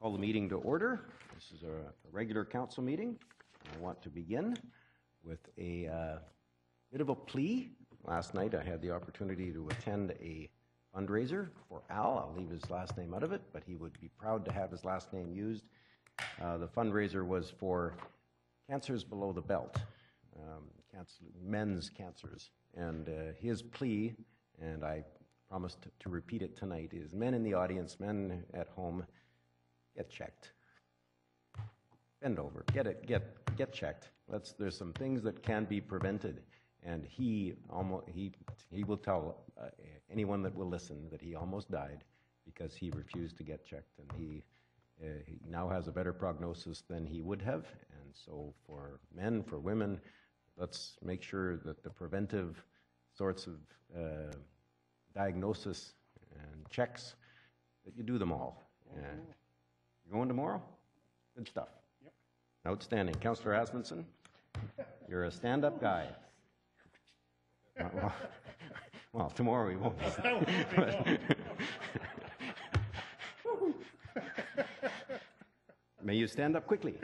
Call the meeting to order. This is a regular council meeting. I want to begin with a bit of a plea. Last night I had the opportunity to attend a fundraiser for Al. I'll leave his last name out of it, but he would be proud to have his last name used. The fundraiser was for cancers below the belt, men's cancers. And his plea, and I promised to repeat it tonight, is men in the audience, men at home, get checked. Bend over, get checked. There's some things that can be prevented, and he will tell anyone that will listen that he almost died because he refused to get checked, and he now has a better prognosis than he would have. And so for men, for women, let's make sure that the preventive sorts of diagnosis and checks, that you do them all. You going tomorrow? Good stuff. Yep. Outstanding. Councillor Asmundson, you're a stand-up guy. Well, tomorrow we won't. May you stand up quickly.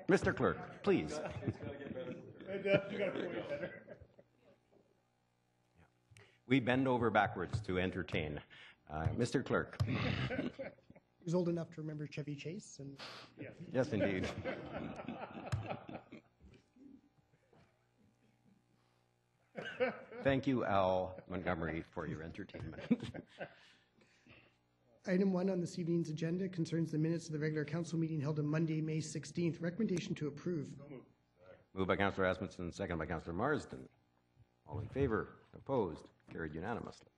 Mr. Clerk, please. We bend over backwards to entertain. Mr. Clerk. He was old enough to remember Chevy Chase. And Yes, indeed. Thank you, Al Montgomery, for your entertainment. Item 1 on this evening's agenda concerns the minutes of the regular council meeting held on Monday, May 16th. Recommendation to approve. Moved by Councillor Asmundson, second by Councillor Marsden. All in favor? Opposed? Carried unanimously.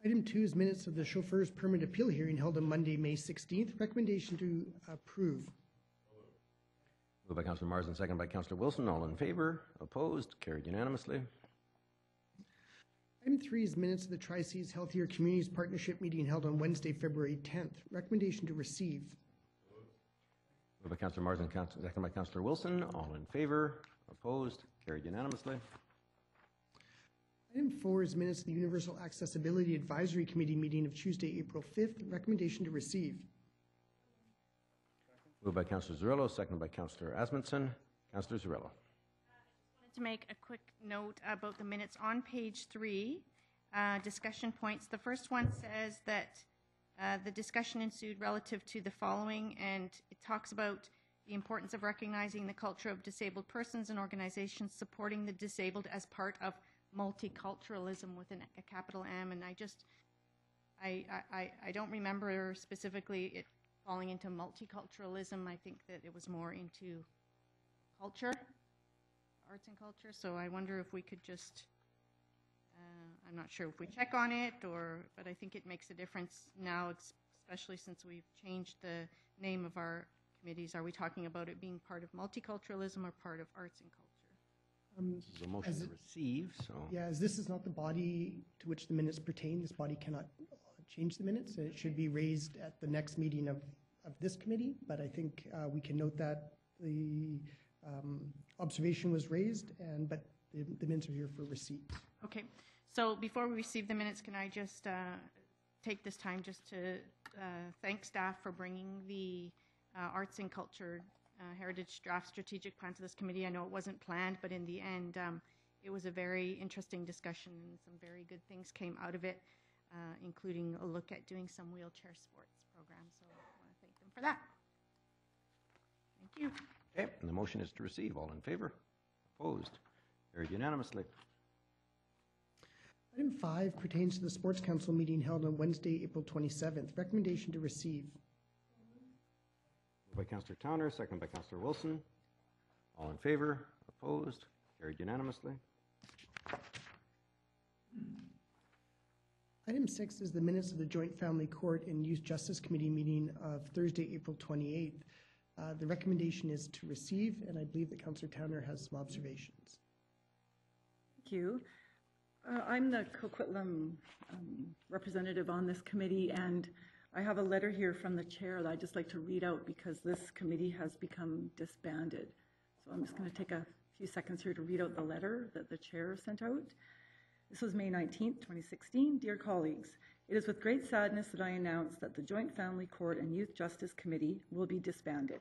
Item 2 is minutes of the Chauffeurâs permit appeal hearing held on Monday, May 16th. Recommendation to approve. Moved by Councillor Marsden, second by Councillor Wilson. All in favor? Opposed? Carried unanimously. Item 3 is minutes of the Tri-Seas Healthier Communities Partnership meeting held on Wednesday, February 10th. Recommendation to receive. Moved by Councillor Marsden, second by Councillor Wilson. All in favor? Opposed? Carried unanimously. Item 4 is minutes of the Universal Accessibility Advisory Committee meeting of Tuesday, April 5th. Recommendation to receive. Moved by Councillor Zarrillo, seconded by Councillor Asmundson. Councillor Zarrillo. To make a quick note about the minutes on page 3, discussion points. The first one says that the discussion ensued relative to the following, and it talks about the importance of recognizing the culture of disabled persons and organizations supporting the disabled as part of multiculturalism with a capital M. And I don't remember specifically it falling into multiculturalism. I think that it was more into culture. Arts and culture, so I wonder if we could just, I'm not sure if we check on it, but I think it makes a difference now, especially since we've changed the name of our committees. Are we talking about it being part of multiculturalism or part of arts and culture? This is a motion to receive, so. Yeah, as this is not the body to which the minutes pertain, this body cannot change the minutes, and it should be raised at the next meeting of this committee, but I think we can note that the observation was raised, but the minutes are here for receipt. Okay, so before we receive the minutes, can I just take this time just to thank staff for bringing the Arts and Culture Heritage Draft Strategic Plan to this committee. I know it wasn't planned, but in the end, it was a very interesting discussion, and some very good things came out of it, including a look at doing some wheelchair sports programs, so I want to thank them for that. Thank you. Okay, and the motion is to receive. All in favor? Opposed? Carried unanimously. Item 5 pertains to the Sports Council meeting held on Wednesday, April 27th. Recommendation to receive. Moved by Councillor Towner, second by Councillor Wilson. All in favor? Opposed? Carried unanimously. Item 6 is the minutes of the Joint Family Court and Youth Justice Committee meeting of Thursday, April 28th. The recommendation is to receive, and I believe that Councillor Towner has some observations. Thank you. I'm the Coquitlam representative on this committee, and I have a letter here from the chair that I'd just like to read out because this committee has become disbanded. So I'm just going to take a few seconds here to read out the letter that the chair sent out. This was May 19th, 2016. Dear colleagues, it is with great sadness that I announce that the Joint Family Court and Youth Justice Committee will be disbanded.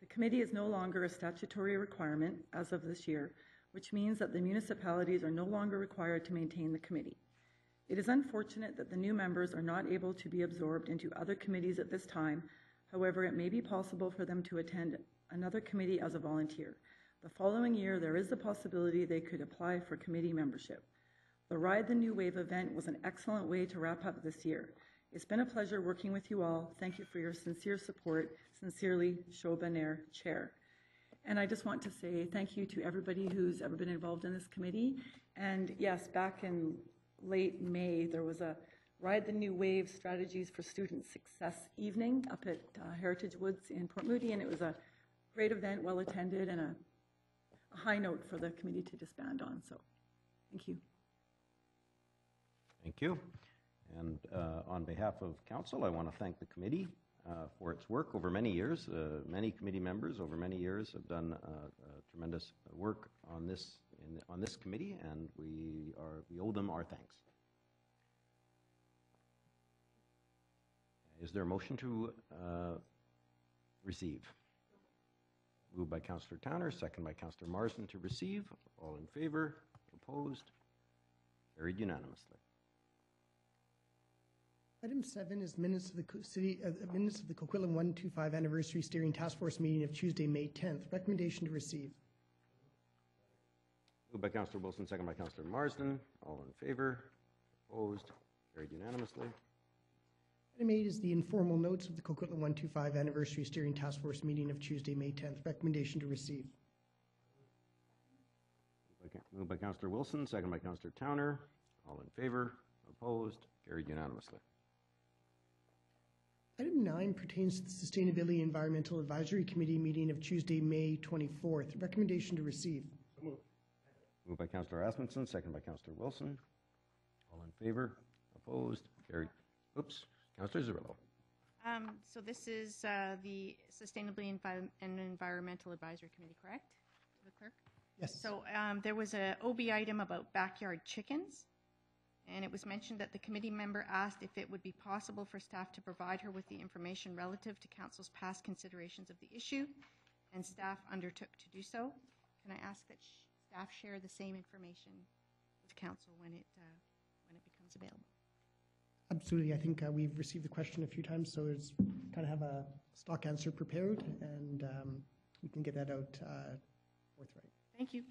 The committee is no longer a statutory requirement as of this year, which means that the municipalities are no longer required to maintain the committee. It is unfortunate that the new members are not able to be absorbed into other committees at this time. However, it may be possible for them to attend another committee as a volunteer. The following year, there is the possibility they could apply for committee membership. The Ride the New Wave event was an excellent way to wrap up this year. It's been a pleasure working with you all. Thank you for your sincere support. Sincerely, Chauffeurâs, Chair. And I just want to say thank you to everybody who's ever been involved in this committee. And yes, back in late May, there was a Ride the New Wave Strategies for Student Success evening up at Heritage Woods in Port Moody, and it was a great event, well attended, and a high note for the committee to disband on. So thank you. Thank you. And on behalf of council, I want to thank the committee for its work over many years. Many committee members over many years have done tremendous work on this committee, and we owe them our thanks. Is there a motion to receive? Moved by Councillor Towner, second by Councillor Marsden to receive. All in favor? Opposed? Carried unanimously. Item 7 is minutes of the Coquitlam 125 Anniversary Steering Task Force meeting of Tuesday, May 10th. Recommendation to receive. Moved by Councillor Wilson, second by Councillor Marsden. All in favor? Opposed? Carried unanimously. Item 8 is the informal notes of the Coquitlam 125 Anniversary Steering Task Force meeting of Tuesday, May 10th. Recommendation to receive. Moved by Councillor Wilson, second by Councillor Towner. All in favor? Opposed? Carried unanimously. Item 9 pertains to the Sustainability Environmental Advisory Committee meeting of Tuesday, May 24th. Recommendation to receive. Moved by Councillor Asmundson, second by Councillor Wilson. All in favor? Opposed? Carried. Oops. Councillor Zerillo. So this is the Sustainability and Environmental Advisory Committee, correct? To the clerk? Yes. So there was a OB item about backyard chickens, and it was mentioned that the committee member asked if it would be possible for staff to provide her with the information relative to council's past considerations of the issue, and staff undertook to do so. Can I ask that staff share the same information with council when it becomes available? Absolutely. I think we've received the question a few times, so it's kind of have a stock answer prepared, and we can get that out forthright. Thank you.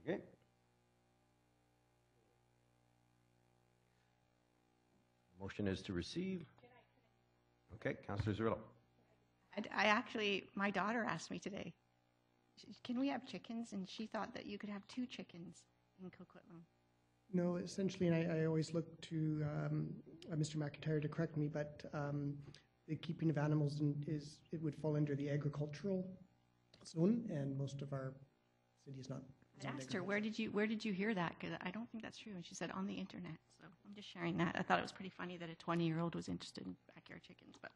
Okay. Motion is to receive. Okay, Councillor Zerillo. I actually, my daughter asked me today, can we have chickens? And she thought that you could have 2 chickens in Coquitlam. No, essentially, and I always look to Mr. McIntyre to correct me, but the keeping of animals it would fall under the agricultural zone, and most of our city is not. I asked her, where did you hear that? Because I don't think that's true. And she said, on the internet. So I'm just sharing that. I thought it was pretty funny that a 20-year-old was interested in backyard chickens. But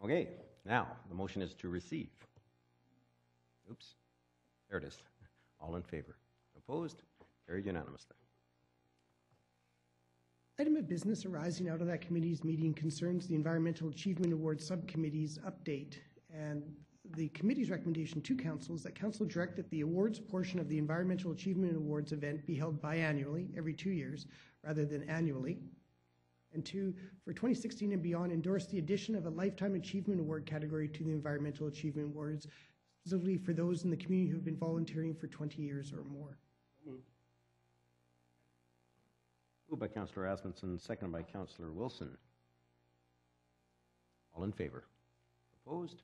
Okay, now the motion is to receive. Oops, there it is. All in favor? Opposed? Carried unanimously. Item of business arising out of that committee's meeting concerns the Environmental Achievement Award Subcommittee's update, and the committee's recommendation to council is that council direct that the awards portion of the Environmental Achievement Awards event be held biannually, every 2 years, rather than annually. And 2, for 2016 and beyond, endorse the addition of a Lifetime Achievement Award category to the Environmental Achievement Awards, specifically for those in the community who have been volunteering for 20 years or more. Moved by Councillor Asmundson, seconded by Councillor Wilson. All in favor? Opposed?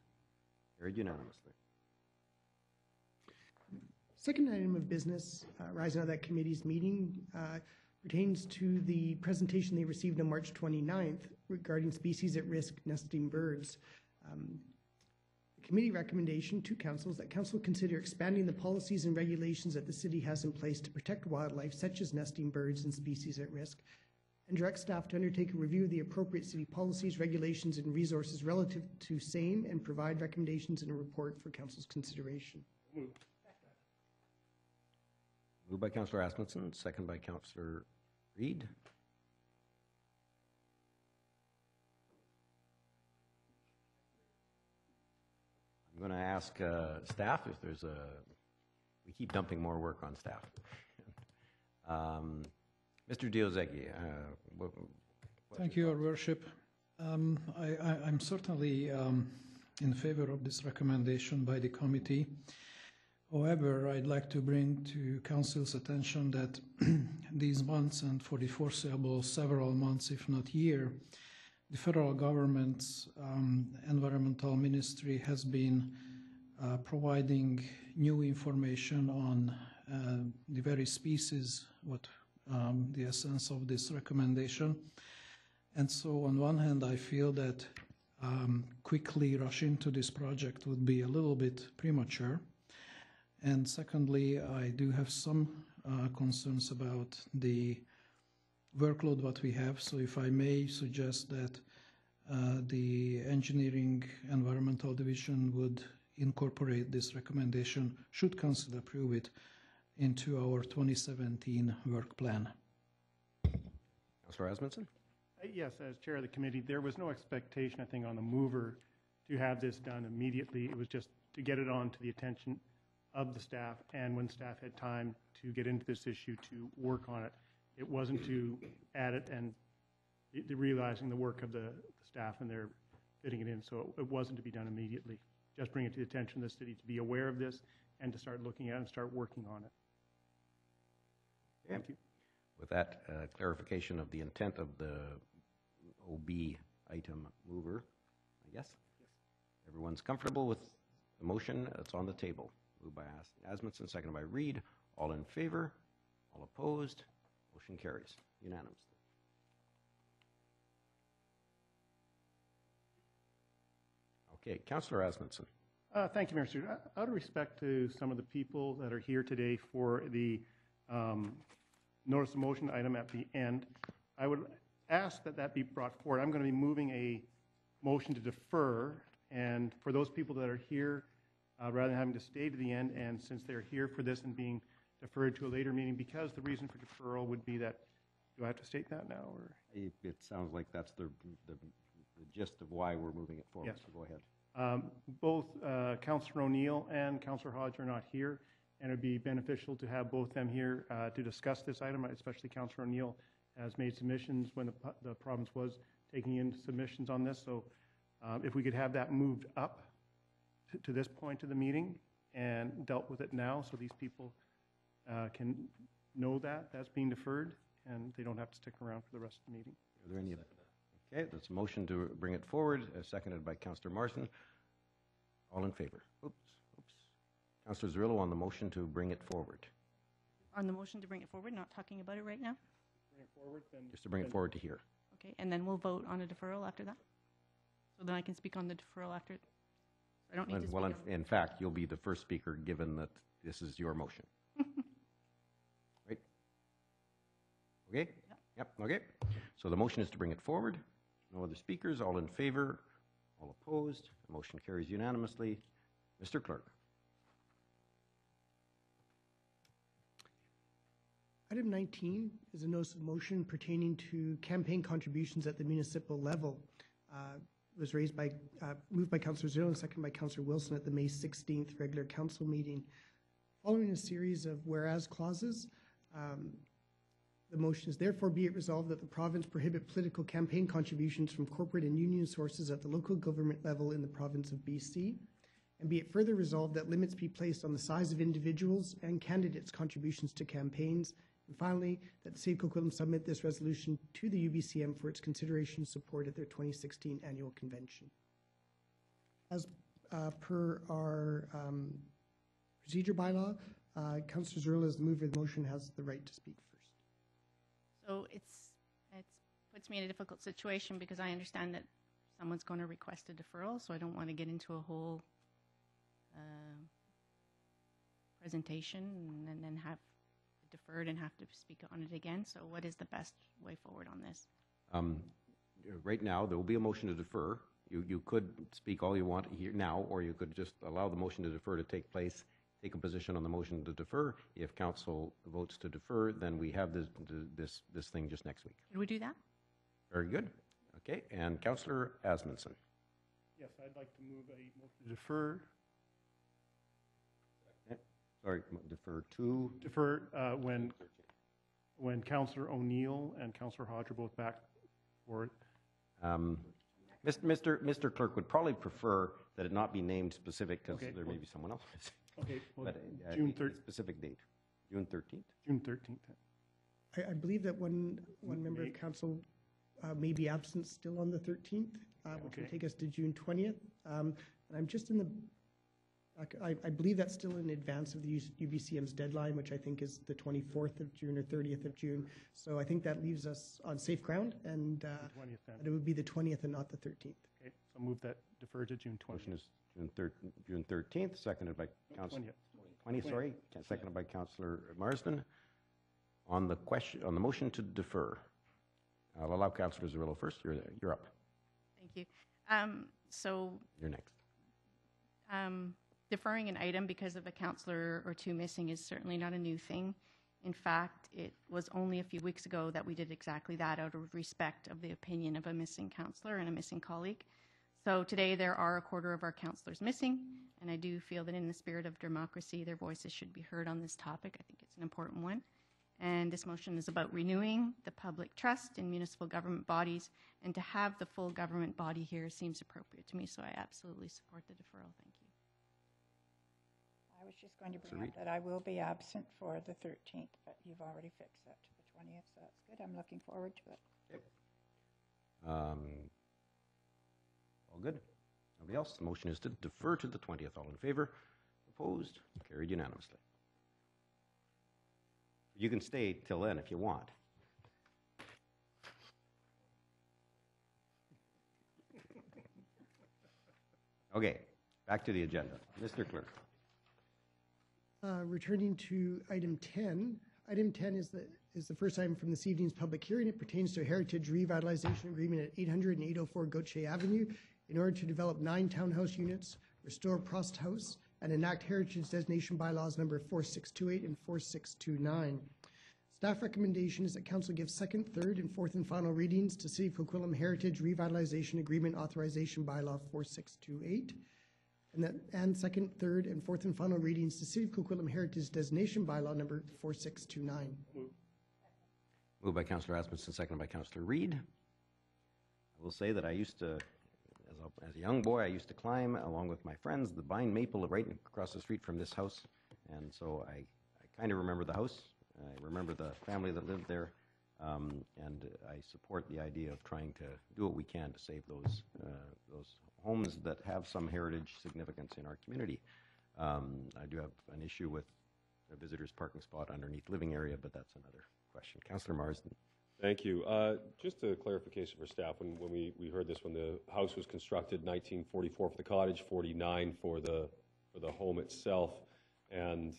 Carried unanimously. Second item of business arising out of that committee's meeting pertains to the presentation they received on March 29th regarding species at risk nesting birds. The committee recommendation to council is that council consider expanding the policies and regulations that the city has in place to protect wildlife such as nesting birds and species at risk, and direct staff to undertake a review of the appropriate city policies, regulations, and resources relative to same and provide recommendations in a report for council's consideration. Moved by Councillor Asmussen, second by Councillor Reid. I'm going to ask staff if there's a, we keep dumping more work on staff. Mr. Diozegi, thank you, Your Worship. I'm certainly in favor of this recommendation by the committee. However, I'd like to bring to Council's attention that these months and for the foreseeable several months, if not year, the federal government's environmental ministry has been providing new information on the very species, what the essence of this recommendation. And so on one hand, I feel that quickly rushing to this project would be a little bit premature. And secondly, I do have some concerns about the workload what we have. So if I may suggest that the Engineering Environmental Division would incorporate this recommendation, should Council approve it, into our 2017 work plan. Councillor Asmussen? Yes, as chair of the committee, there was no expectation, I think, on the mover to have this done immediately. It was just to get it on to the attention of the staff, and when staff had time to get into this issue to work on it. It wasn't to add it and realizing the work of the staff and they're fitting it in, so it wasn't to be done immediately. Just bring it to the attention of the city to be aware of this and to start looking at it and start working on it. Thank you. With that clarification of the intent of the OB item mover, I guess? Yes. Everyone's comfortable with the motion that's on the table. Moved by Asmussen, seconded by Reid. All in favor? All opposed? Motion carries unanimously. Okay, Councillor Asmussen. Thank you, Mr. Stewart. Out of respect to some of the people that are here today for the notice of motion item at the end, I would ask that that be brought forward. I'm going to be moving a motion to defer, and for those people that are here, rather than having to stay to the end, and since they're here for this and being deferred to a later meeting, because the reason for deferral would be that, do I have to state that now? Or? It sounds like that's the gist of why we're moving it forward, Yes. so go ahead. Both Councillor O'Neill and Councillor Hodge are not here, and it would be beneficial to have both them here to discuss this item, especially Councillor O'Neill has made submissions when the province was taking in submissions on this. So if we could have that moved up to this point of the meeting and dealt with it now so these people can know that that's being deferred and they don't have to stick around for the rest of the meeting. Are there any? Okay, that's a motion to bring it forward, seconded by Councillor Martin. All in favor? Oops. Councillor Zerillo on the motion to bring it forward. On the motion to bring it forward, not talking about it right now? Bring it forward, then. Just to bring it forward to here. Okay, and then we'll vote on a deferral after that? So then I can speak on the deferral after? I don't need to speak Well, on in fact, you'll be the first speaker given that this is your motion. Right? Okay? Yep, okay. So the motion is to bring it forward. No other speakers. All in favor? All opposed? The motion carries unanimously. Mr. Clerk. Item 19 is a notice of motion pertaining to campaign contributions at the municipal level. It was moved by Councillor Zerillo and seconded by Councillor Wilson at the May 16th regular council meeting. Following a series of whereas clauses, the motion is therefore be it resolved that the province prohibit political campaign contributions from corporate and union sources at the local government level in the province of BC, and be it further resolved that limits be placed on the size of individuals and candidates' contributions to campaigns, and finally, that the City of Coquitlam submit this resolution to the UBCM for its consideration and support at their 2016 annual convention. As per our procedure bylaw, Councillor Zerillo, as the mover of the motion, has the right to speak first. So it puts me in a difficult situation because I understand that someone's going to request a deferral, so I don't want to get into a whole presentation and then have deferred and have to speak on it again. So what is the best way forward on this? Right now, there will be a motion to defer. You could speak all you want here now, or you could just allow the motion to defer to take place, take a position on the motion to defer. If council votes to defer, then we have this thing just next week. Can we do that? Very good. Okay, and Councillor Asmundson. Yes, I'd like to move a motion to defer. Sorry, defer to? Defer when Councillor O'Neill and Councillor Hodge are both back for it. Mr. Clerk would probably prefer that it not be named specific because there may be someone else. Okay, well, But June a specific date, June 13th? June 13th. I believe that one member of council may be absent still on the 13th, which will Okay. take us to June 20th. And I'm just in the, I believe that's still in advance of the UBCM's deadline, which I think is the 24th of June or 30th of June. So I think that leaves us on safe ground, and The 20th then. it would be the 20th and not the 13th. Okay, so move that defer to June 20th. Motion is June 13th, seconded by Councillor 20, sorry, seconded by Councillor Marsden. On the question, on the motion to defer, I'll allow Councillor Zerillo first. You're up. Thank you. So You're next. deferring an item because of a councillor or two missing is certainly not a new thing. In fact, it was only a few weeks ago that we did exactly that out of respect of the opinion of a missing councillor and a missing colleague. So today there are a quarter of our councillors missing, and I do feel that in the spirit of democracy, their voices should be heard on this topic. I think it's an important one. And this motion is about renewing the public trust in municipal government bodies, and to have the full government body here seems appropriate to me, so I absolutely support the deferral. Thank you. I was just going to bring up that I will be absent for the 13th, but you've already fixed that to the 20th, so that's good. I'm looking forward to it. Okay. All good? Nobody else? The motion is to defer to the 20th. All in favor? Opposed? Carried unanimously. You can stay till then if you want. Okay, back to the agenda. Mr. Clerk. Returning to item 10. Item 10 is the first item from this evening's public hearing. It pertains to a heritage revitalization agreement at 800 and 804 Gauthier Avenue in order to develop 9 townhouse units, restore Prost House, and enact heritage designation bylaws number 4628 and 4629. Staff recommendation is that council give second, third, and fourth and final readings to City of Coquitlam Heritage Revitalization Agreement Authorization Bylaw 4628, and second, third, and fourth and final readings to City of Coquitlam Heritage Designation Bylaw number 4629. Moved by Councillor Asmundson, seconded by Councillor Reid. I will say that I used to, as a young boy, I used to climb along with my friends the vine maple right across the street from this house, and so I kind of remember the house. I remember the family that lived there, and I support the idea of trying to do what we can to save those homes that have some heritage significance in our community. I do have an issue with a visitor's parking spot underneath living area, but that's another question. Councillor Marsden. Thank you. Just a clarification for staff. When we heard this, when the house was constructed, 1944 for the cottage, 49 for the home itself, and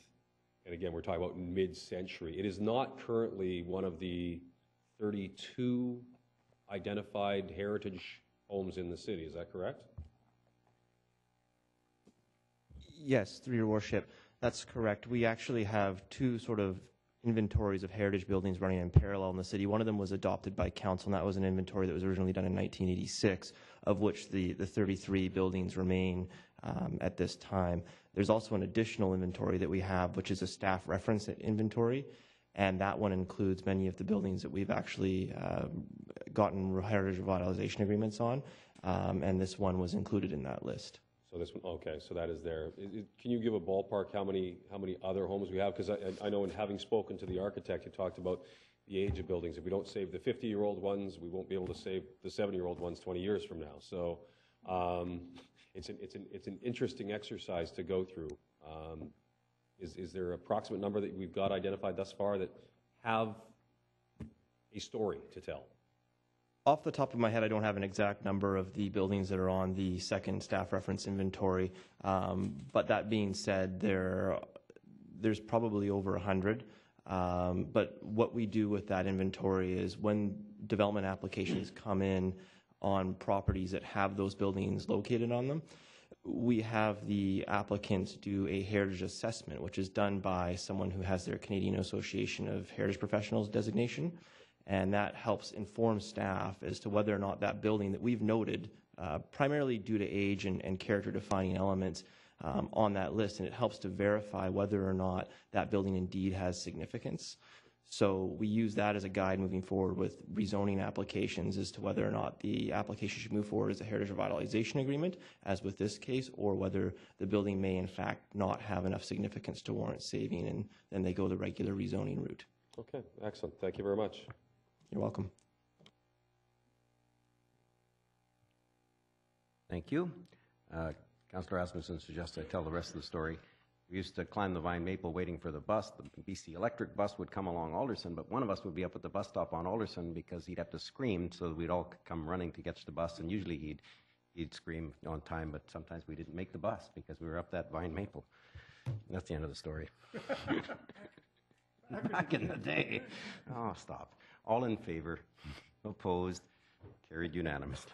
again, we're talking about mid-century. It is not currently one of the 32 identified heritage homes in the city. Is that correct? Yes, through your worship, that's correct. We actually have 2 sort of inventories of heritage buildings running in parallel in the city. One of them was adopted by council, and that was an inventory that was originally done in 1986, of which the 33 buildings remain at this time. There's also an additional inventory that we have, which is a staff reference inventory, and that one includes many of the buildings that we've actually gotten heritage revitalization agreements on, and this one was included in that list. So this one, okay, so that is there. Can you give a ballpark how many other homes we have? Because I know in having spoken to the architect, he talked about the age of buildings. If we don't save the 50-year-old ones, we won't be able to save the 70-year-old ones 20 years from now. So it's an interesting exercise to go through. Is there an approximate number that we've got identified thus far that have a story to tell? Off the top of my head, I don't have an exact number of the buildings that are on the second staff reference inventory, but that being said, there's probably over 100. But what we do with that inventory is when development applications come in on properties that have those buildings located on them, we have the applicants do a heritage assessment, which is done by someone who has their Canadian Association of Heritage Professionals designation, and that helps inform staff as to whether or not that building that we've noted, primarily due to age and character-defining elements, on that list, and it helps to verify whether or not that building indeed has significance. So we use that as a guide moving forward with rezoning applications as to whether or not the application should move forward as a heritage revitalization agreement, as with this case, or whether the building may in fact not have enough significance to warrant saving, and then they go the regular rezoning route. Okay, excellent. Thank you very much. You're welcome. Thank you. Councillor Asmussen suggests I tell the rest of the story. We used to climb the Vine Maple waiting for the bus. The BC Electric bus would come along Alderson, but one of us would be up at the bus stop on Alderson because he'd have to scream so that we'd all come running to catch the bus, and usually he'd scream on time, but sometimes we didn't make the bus because we were up that Vine Maple. And that's the end of the story. Back in the day. Oh, stop. All in favor? Opposed? Carried unanimously.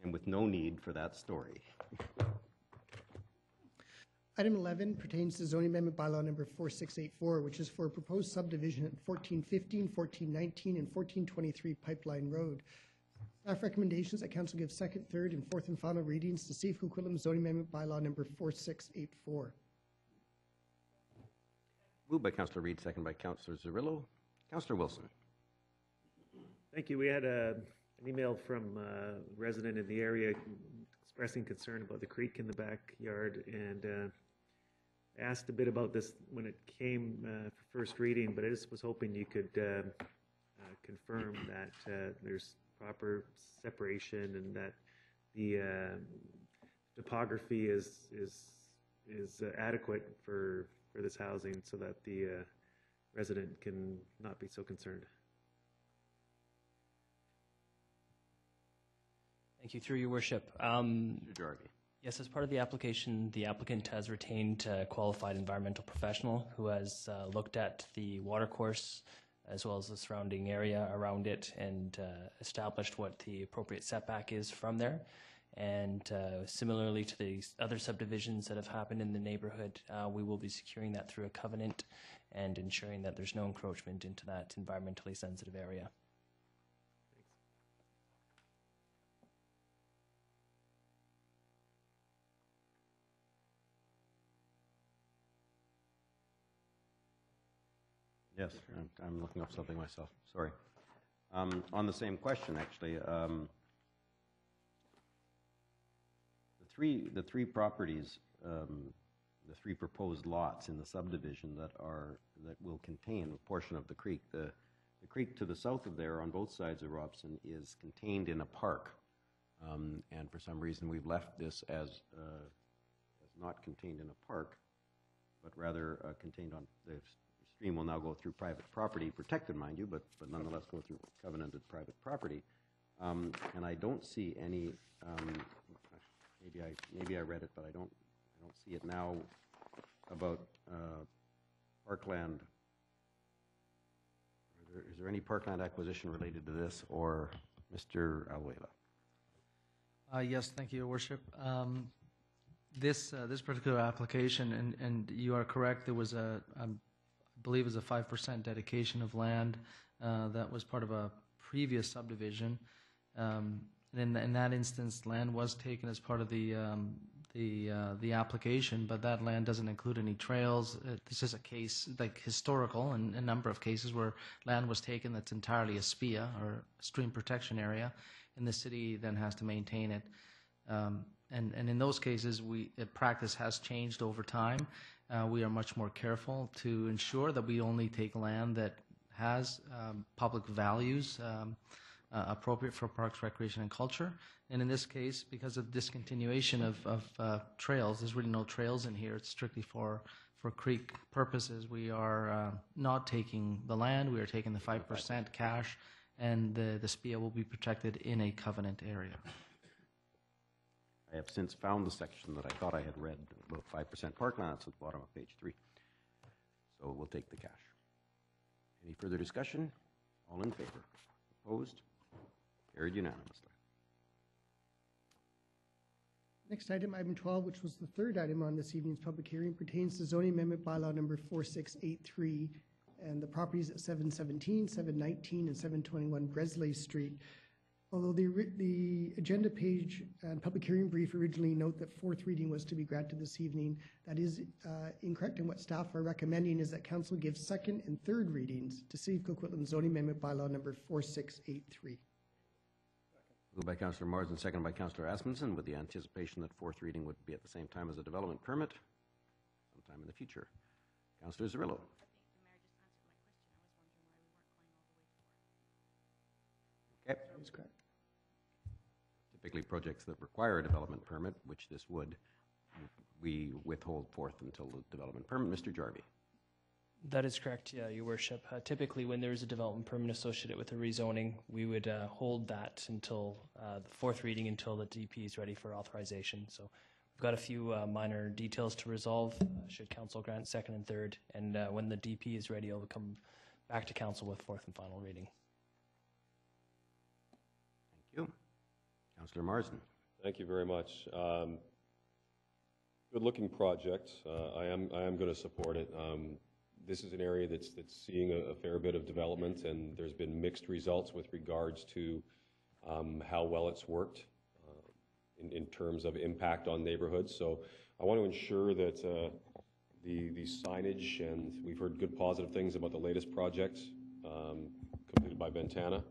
And with no need for that story. Item 11 pertains to zoning amendment bylaw number 4684, which is for a proposed subdivision at 1415, 1419, and 1423 Pipeline Road. Staff recommendations that council give second, third, and fourth and final readings to see if Coquitlam zoning amendment bylaw number 4684. Moved by Councillor Reid, second by Councillor Zerillo. Councillor Wilson. Thank you. We had an email from a resident in the area expressing concern about the creek in the backyard, and asked a bit about this when it came for first reading, but I just was hoping you could confirm that there's proper separation and that the topography is adequate for this housing so that the resident can not be so concerned. Thank you, through your worship. Yes, as part of the application, the applicant has retained a qualified environmental professional who has looked at the watercourse as well as the surrounding area around it and established what the appropriate setback is from there. And similarly to the other subdivisions that have happened in the neighborhood, we will be securing that through a covenant and ensuring that there's no encroachment into that environmentally sensitive area. Yes, I'm looking up something myself. Sorry. On the same question, actually, the three properties, the three proposed lots in the subdivision that will contain a portion of the creek. The creek to the south of there, on both sides of Robson, is contained in a park, and for some reason we've left this as not contained in a park, but rather contained on the stream will now go through private property, protected, mind you, but nonetheless go through covenanted private property. And I don't see any. Maybe I read it, but I don't see it now about parkland. Is there any parkland acquisition related to this, or Mr. Alwela? Yes, thank you, Your Worship. This particular application, and you are correct, there was I believe it was a 5% dedication of land that was part of a previous subdivision. In that instance, land was taken as part of the application, but that land doesn't include any trails. This is a case like historical, and a number of cases where land was taken that's entirely a SPEA or stream protection area, and the city then has to maintain it. And in those cases, practice has changed over time. We are much more careful to ensure that we only take land that has public values appropriate for parks, recreation, and culture. And in this case, because of discontinuation of trails, there's really no trails in here. It's strictly for creek purposes. We are not taking the land. We are taking the 5% cash, and the SPEA will be protected in a covenant area. I have since found the section that I thought I had read about 5% parkland. It's at the bottom of page 3. So we'll take the cash. Any further discussion? All in favor? Opposed? Carried unanimously. Next item, item 12, which was the third item on this evening's public hearing, pertains to zoning amendment bylaw number 4683 and the properties at 717, 719, and 721 Breslay Street. Although the agenda page and public hearing brief originally note that fourth reading was to be granted this evening, that is incorrect, and what staff are recommending is that council give second and third readings to City of Coquitlam zoning amendment bylaw number 4683. Moved by Councillor Marsden, seconded by Councillor Asmussen, with the anticipation that fourth reading would be at the same time as a development permit sometime in the future. Councillor Zerillo. Okay. That's correct. Typically, projects that require a development permit, which this would, we withhold fourth until the development permit. Mr. Jarvie. That is correct, yeah, Your Worship. Typically, when there is a development permit associated with a rezoning, we would hold that until the fourth reading until the DP is ready for authorization. So we've got a few minor details to resolve, should council grant second and third. And when the DP is ready, it'll come back to council with fourth and final reading. Thank you. Councillor Marsden. Thank you very much. Good-looking project. I am going to support it. This is an area that's seeing a fair bit of development, and there's been mixed results with regards to how well it's worked in terms of impact on neighborhoods. So I want to ensure that the signage, and we've heard good positive things about the latest project completed by Ventana.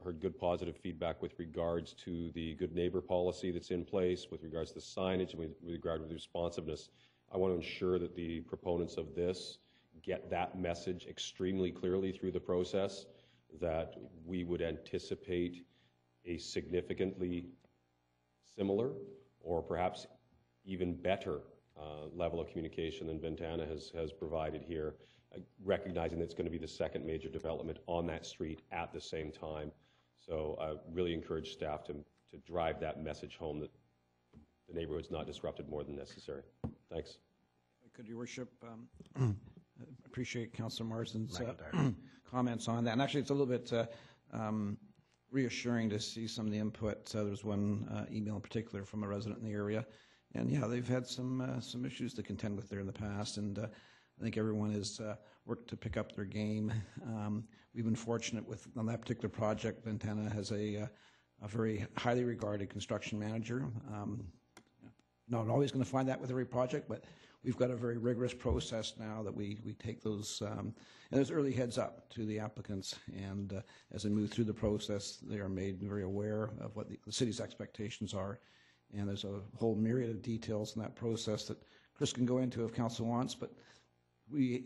Heard good positive feedback with regards to the good neighbor policy that's in place, with regards to the signage, and with regard to the responsiveness. I want to ensure that the proponents of this get that message extremely clearly through the process, that we would anticipate a significantly similar or perhaps even better level of communication than Ventana has provided here, recognizing that it's going to be the second major development on that street at the same time. So I really encourage staff to drive that message home, that the neighborhood's not disrupted more than necessary. Thanks. Could Your Worship, appreciate Councillor Marsden's comments on that. And actually, it's a little bit reassuring to see some of the input. There's one email in particular from a resident in the area. And yeah, they've had some issues to contend with there in the past. And I think everyone has worked to pick up their game. We've been fortunate on that particular project. Ventana has a very highly regarded construction manager. Not always going to find that with every project, but we've got a very rigorous process now that we take those, and there's early heads up to the applicants, and as they move through the process, they are made very aware of what the city's expectations are, and there's a whole myriad of details in that process that Chris can go into if council wants, but we've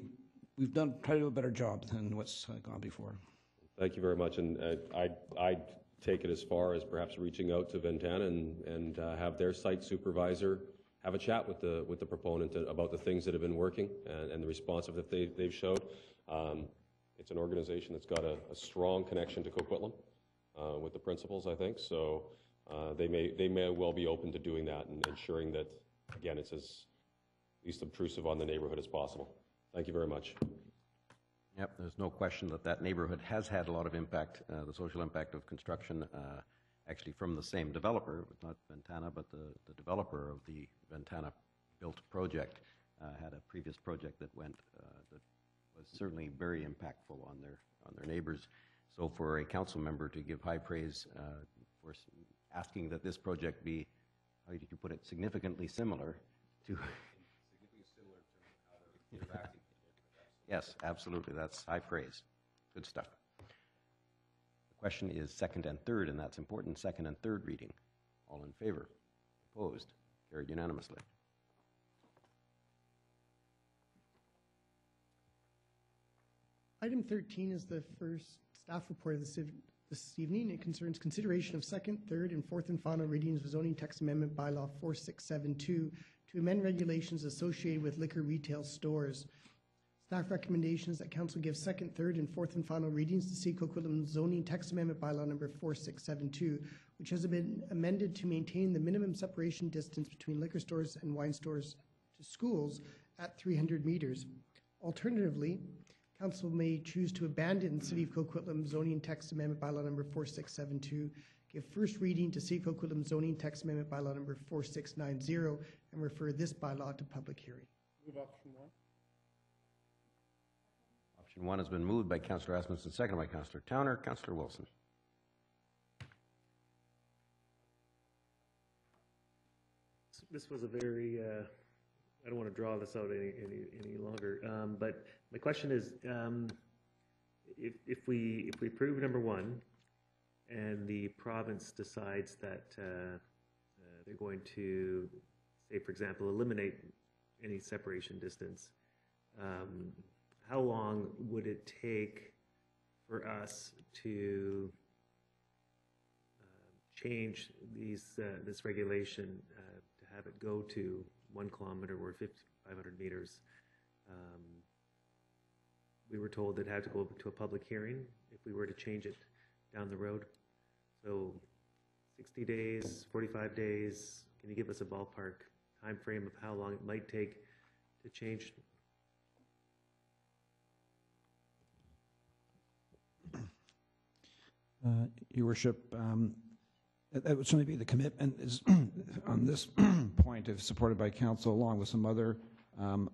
tried to do a better job than what's gone before. Thank you very much, and I take it as far as perhaps reaching out to Ventana and have their site supervisor have a chat with the proponent about the things that have been working and the responsiveness that they've showed. It's an organization that's got a strong connection to Coquitlam with the principals, I think. So they may well be open to doing that and ensuring that, again, it's as least obtrusive on the neighborhood as possible. Thank you very much. Yep, there's no question that neighborhood has had a lot of impact, the social impact of construction, actually from the same developer, not Ventana, but the developer of the Ventana built project had a previous project that went that was certainly very impactful on their neighbors. So for a council member to give high praise for asking that this project be, how did you put it, significantly similar to Yes, absolutely. That's high praise. Good stuff. The question is second and third, and that's important. Second and third reading. All in favor? Opposed? Carried unanimously. Item 13 is the first staff report of this evening. It concerns consideration of second, third, and fourth and final readings of zoning text amendment bylaw 4672 to amend regulations associated with liquor retail stores. Staff recommendation is that council give second, third, and fourth and final readings to see Coquitlam zoning text amendment bylaw number 4672, which has been amended to maintain the minimum separation distance between liquor stores and wine stores to schools at 300 meters. Alternatively, council may choose to abandon City of Coquitlam zoning text amendment bylaw number 4672, give first reading to City of Coquitlam zoning text amendment bylaw number 4690, and refer this bylaw to public hearing. Move option 1. Option 1 has been moved by Councillor Asmussen, seconded by Councillor Towner. Councillor Wilson. This was a very, I don't want to draw this out any longer, but my question is, if we approve number 1 and the province decides that they're going to, say, for example, eliminate any separation distance, how long would it take for us to change this regulation to have it go to 1 kilometer or 500 meters? We were told it had to go to a public hearing if we were to change it down the road. So 60 days, 45 days, can you give us a ballpark time frame of how long it might take to change? Your Worship, that would certainly be the commitment is on this point, if supported by council, along with some other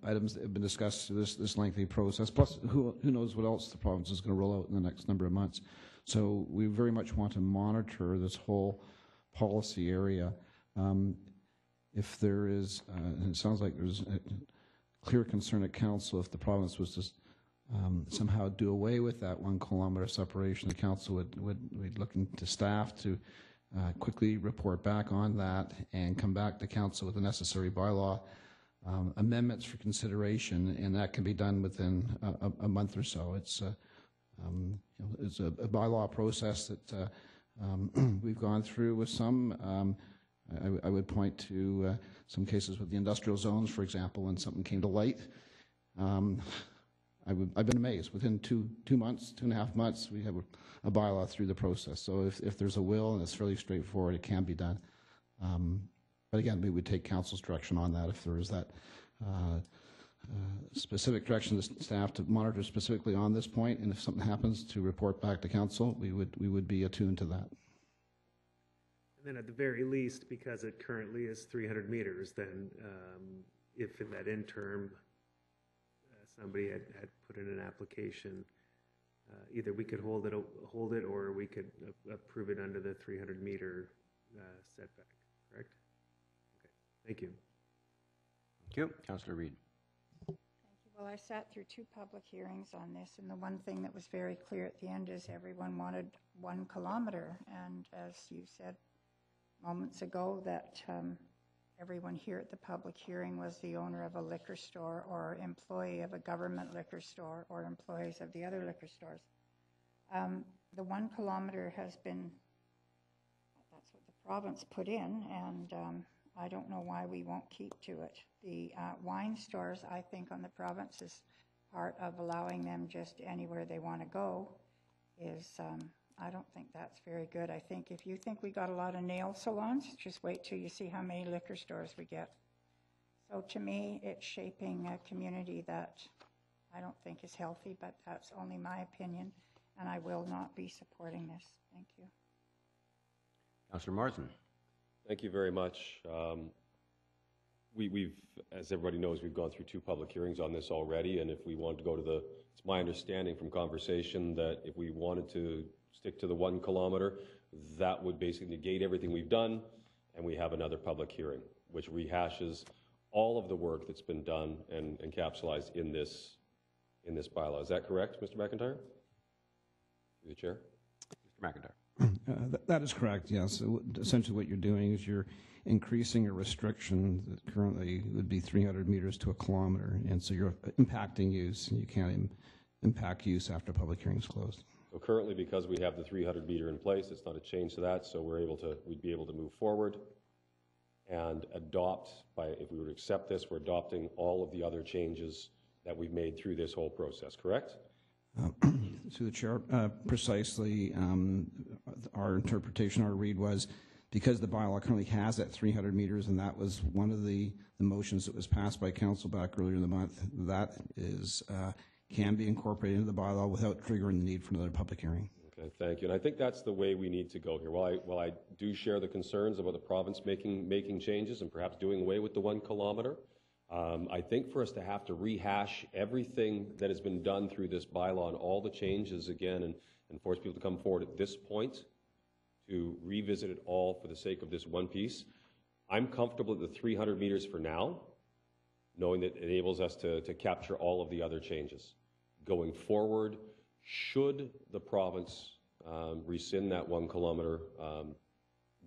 items that have been discussed through this lengthy process. Plus, who knows what else the province is going to roll out in the next number of months. So we very much want to monitor this whole policy area. If there is, and it sounds like there's a clear concern at council, if the province was to somehow do away with that 1 kilometer separation, the council would be looking to staff to quickly report back on that and come back to council with the necessary bylaw amendments for consideration, and that can be done within a month or so. It's a bylaw process that we've gone through with some. I would point to some cases with the industrial zones, for example, when something came to light. I've been amazed. Within two months, 2.5 months, we have a bylaw through the process. So if there's a will and it's fairly straightforward, it can be done. But again, we would take council's direction on that if there is that specific direction to staff to monitor specifically on this point, and if something happens, to report back to council. We would be attuned to that. And then at the very least, because it currently is 300 meters, then if in that interim somebody had put in an application, either we could hold it or we could approve it under the 300 meter setback, correct? Okay, thank you. Thank you. Councillor Reid. Thank you. Well, I sat through 2 public hearings on this, and the one thing that was very clear at the end is everyone wanted 1 kilometer. And as you said moments ago, that everyone here at the public hearing was the owner of a liquor store or employee of a government liquor store or employees of the other liquor stores. The 1 kilometer has been, that's what the province put in, and I don't know why we won't keep to it. The wine stores, I think, on the province's part of allowing them just anywhere they want to go is, I don't think that's very good. I think if you think we got a lot of nail salons, just wait till you see how many liquor stores we get. So to me, it's shaping a community that I don't think is healthy, but that's only my opinion, and I will not be supporting this. Thank you. Councillor Marsden. Thank you very much. We've, as everybody knows, we've gone through 2 public hearings on this already, and if we want to go to it's my understanding from conversation that if we wanted to stick to the 1 kilometer, that would basically negate everything we've done, and we have another public hearing, which rehashes all of the work that's been done and encapsulated in this bylaw. Is that correct, Mr. McIntyre? Through the chair. Mr. McIntyre. That is correct, yes. So essentially what you're doing is you're increasing a restriction that currently would be 300 meters to 1 kilometer, and so you're impacting use, and you can't impact use after public hearing is closed. So currently, because we have the 300 meter in place, it's not a change to that, so we'd be able to move forward and adopt, if we were to accept this, we're adopting all of the other changes that we've made through this whole process, correct? Through the chair, precisely, our interpretation, our read was, because the bylaw currently has that 300 meters, and that was one of the motions that was passed by council back earlier in the month, that is can be incorporated into the bylaw without triggering the need for another public hearing. Okay, thank you. And I think that's the way we need to go here. While I do share the concerns about the province making changes and perhaps doing away with the 1 kilometer, I think for us to have to rehash everything that has been done through this bylaw and all the changes again and force people to come forward at this point to revisit it all for the sake of this one piece, I'm comfortable at the 300 meters for now, knowing that it enables us to capture all of the other changes. Going forward, should the province rescind that 1 kilometer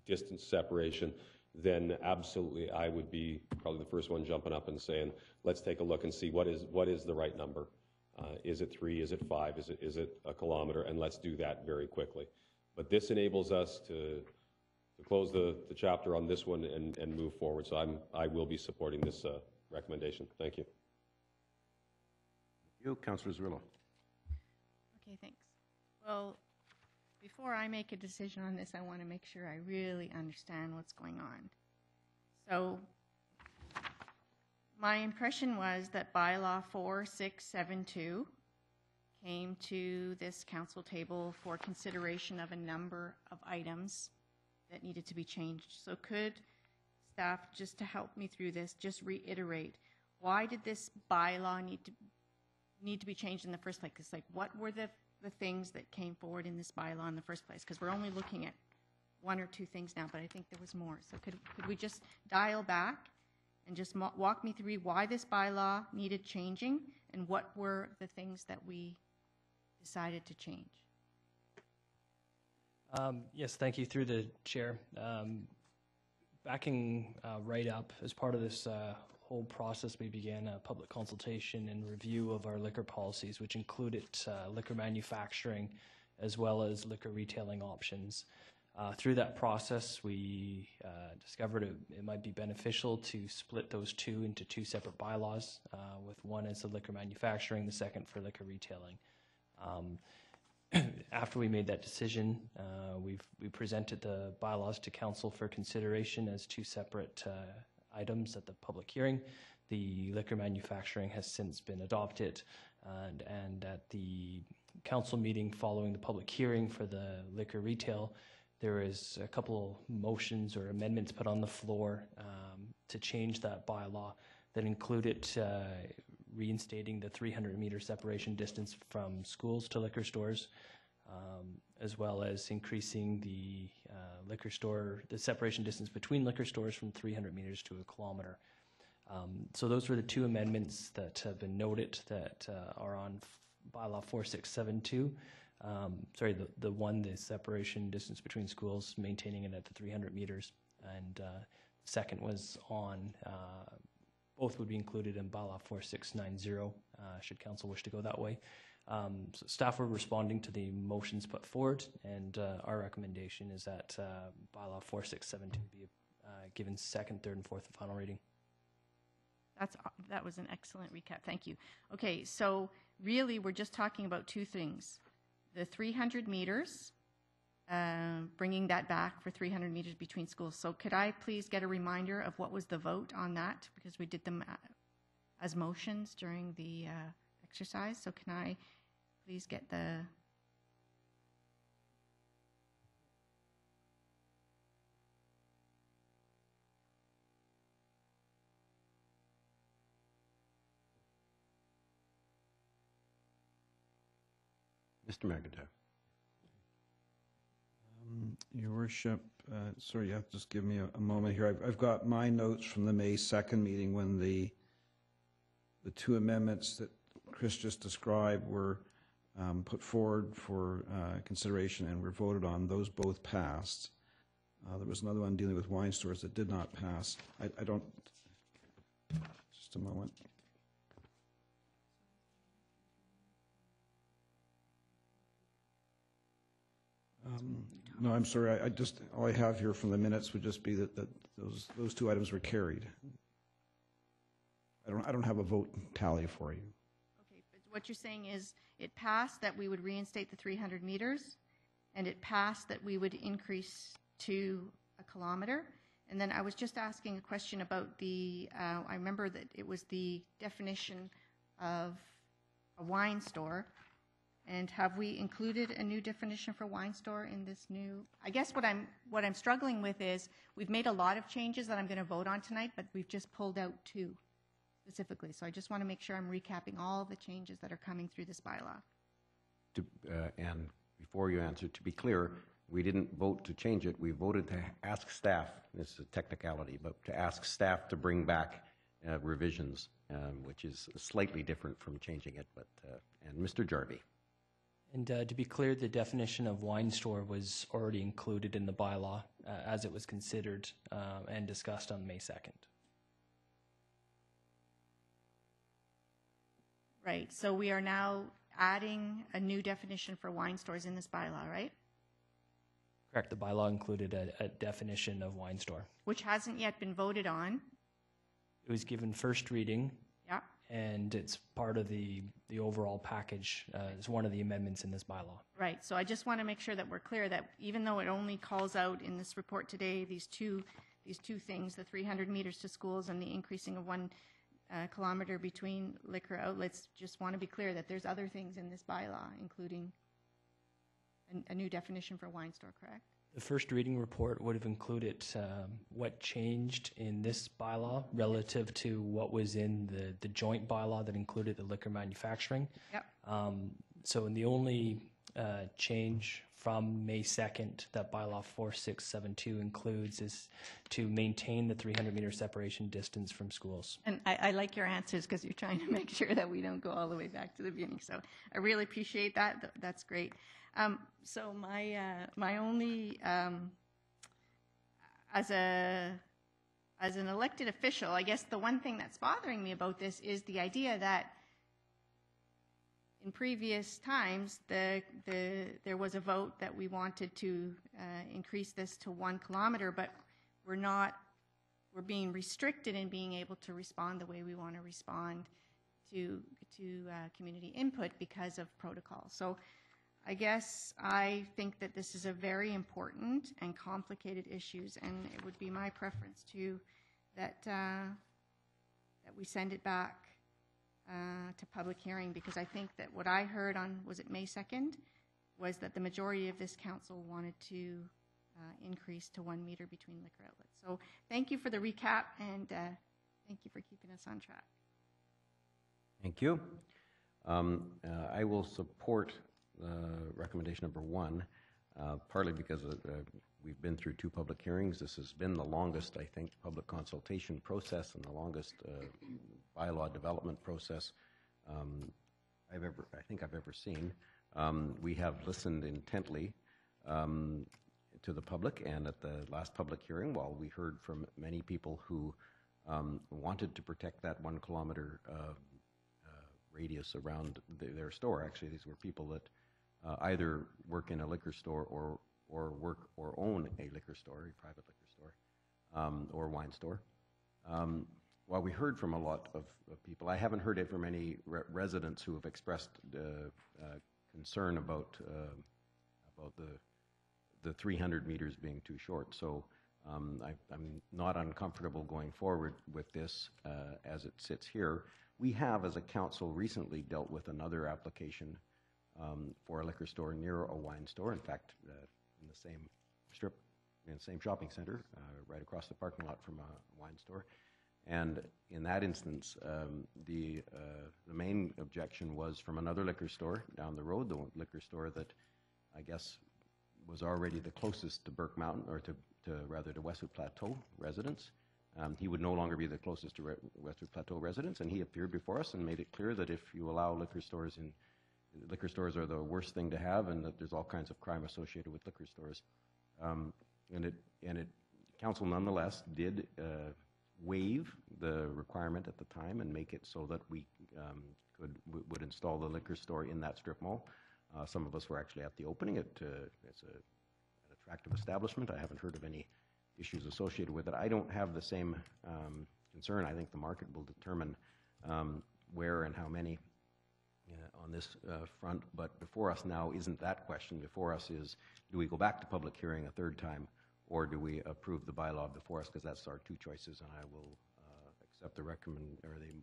distance separation, then absolutely I would be probably the first one jumping up and saying, let's take a look and see what is the right number. Is it 3? Is it 5? Is it a kilometer? And let's do that very quickly. But this enables us to close the chapter on this one and move forward. So I will be supporting this recommendation. Thank you. Thank you. Councillor Zerillo. Okay, thanks. Well, before I make a decision on this, I want to make sure I really understand what's going on. So my impression was that Bylaw 4672 came to this council table for consideration of a number of items that needed to be changed. So could staff, just to help me through this, just reiterate, why did this bylaw need to be changed in the first place? Like, what were the things that came forward in this bylaw in the first place? Because we're only looking at 1 or 2 things now, but I think there was more. So could we just dial back and just walk me through why this bylaw needed changing and what were the things that we decided to change? Yes, thank you. Through the chair. Backing right up, as part of this whole process, we began a public consultation and review of our liquor policies, which included liquor manufacturing as well as liquor retailing options. Through that process, we discovered it might be beneficial to split those two into 2 separate bylaws, with one as the liquor manufacturing, the second for liquor retailing. After we made that decision, we presented the bylaws to council for consideration as 2 separate items at the public hearing. The liquor manufacturing has since been adopted, and at the council meeting following the public hearing for the liquor retail, there is a couple motions or amendments put on the floor to change that bylaw that included reinstating the 300-meter separation distance from schools to liquor stores, as well as increasing the the separation distance between liquor stores from 300 meters to 1 kilometer. So those were the 2 amendments that have been noted that are on Bylaw 4672. Sorry, the separation distance between schools, maintaining it at the 300 meters, and the second was on, both would be included in Bylaw 4690, should council wish to go that way. So staff were responding to the motions put forward, and our recommendation is that Bylaw 4672 be given second, third, and fourth and final reading. That was an excellent recap. Thank you. Okay, so really we're just talking about 2 things. The 300 meters, bringing that back for 300 meters between schools. So could I please get a reminder of what was the vote on that? Because we did them as motions during the exercise. So can I please get the... Mr. McIntyre. Your Worship, sorry, you have to just give me a moment here. I've got my notes from the May 2nd meeting when the 2 amendments that Chris just described were put forward for consideration and were voted on. Those both passed. There was another one dealing with wine stores that did not pass. I don't, just a moment. No, I'm sorry. All I have here from the minutes would just be that those 2 items were carried. I don't have a vote tally for you. Okay, but what you're saying is it passed that we would reinstate the 300 meters, and it passed that we would increase to 1 kilometer. And then I was just asking a question about the, I remember that it was the definition of a wine store. And have we included a new definition for wine store in this new? I guess what I'm struggling with is we've made a lot of changes that I'm going to vote on tonight, but we've just pulled out 2 specifically. So I just want to make sure I'm recapping all the changes that are coming through this bylaw. And before you answer, to be clear, we didn't vote to change it. We voted to ask staff, this is a technicality, but to ask staff to bring back revisions, which is slightly different from changing it. But and Mr. Jarvie. And to be clear, the definition of wine store was already included in the bylaw as it was considered and discussed on May 2nd. Right, so we are now adding a new definition for wine stores in this bylaw, right? Correct, the bylaw included a definition of wine store. Which hasn't yet been voted on. It was given first reading. Yeah. And it's part of the overall package. It's one of the amendments in this bylaw. Right, so I just want to make sure that we're clear that even though it only calls out in this report today these two things, the 300 meters to schools and the increasing of 1 kilometer between liquor outlets, just want to be clear that there's other things in this bylaw, including a new definition for wine store, correct? The first reading report would have included what changed in this bylaw relative to what was in the joint bylaw that included the liquor manufacturing. Yep. So in the only change from May 2nd that bylaw 4672 includes is to maintain the 300-meter separation distance from schools. And I like your answers because you're trying to make sure that we don't go all the way back to the beginning. So I really appreciate that. That's great. So my only, as an elected official, I guess the one thing that's bothering me about this is the idea that in previous times there was a vote that we wanted to increase this to 1 kilometer, but we're being restricted in being able to respond the way we want to respond to community input because of protocol. So I guess I think that this is a very important and complicated issues, and it would be my preference that we send it back to public hearing, because I think that what I heard on, was it May 2nd, was that the majority of this council wanted to increase to 1 meter between liquor outlets. So thank you for the recap, and thank you for keeping us on track. Thank you. I will support recommendation number 1, partly because we've been through 2 public hearings. This has been the longest, I think, public consultation process and the longest bylaw development process I think I've ever seen. We have listened intently to the public, and at the last public hearing, while we heard from many people who wanted to protect that 1 kilometer radius around their store. Actually, these were people that either work in a liquor store or work or own a liquor store, a private liquor store, or wine store. While we heard from a lot of people, I haven't heard it from any residents who have expressed concern about the 300 meters being too short. So I'm not uncomfortable going forward with this as it sits here. We have, as a council, recently dealt with another application for a liquor store near a wine store. In fact, in the same strip, in the same shopping center, right across the parking lot from a wine store. And in that instance, the main objection was from another liquor store down the road, the liquor store that I guess was already the closest to Burke Mountain, or to Westwood Plateau residents. He would no longer be the closest to Westwood Plateau residents, and he appeared before us and made it clear that if you allow liquor stores are the worst thing to have, and that there's all kinds of crime associated with liquor stores. Council nonetheless did waive the requirement at the time and make it so that we would install the liquor store in that strip mall. Some of us were actually at the opening. It's an attractive establishment. I haven't heard of any issues associated with it. I don't have the same concern. I think the market will determine where and how many on this front. But before us now isn't that question. Before us is, do we go back to public hearing a 3rd time, or do we approve the bylaw before us? Because that's our two choices, and I will accept the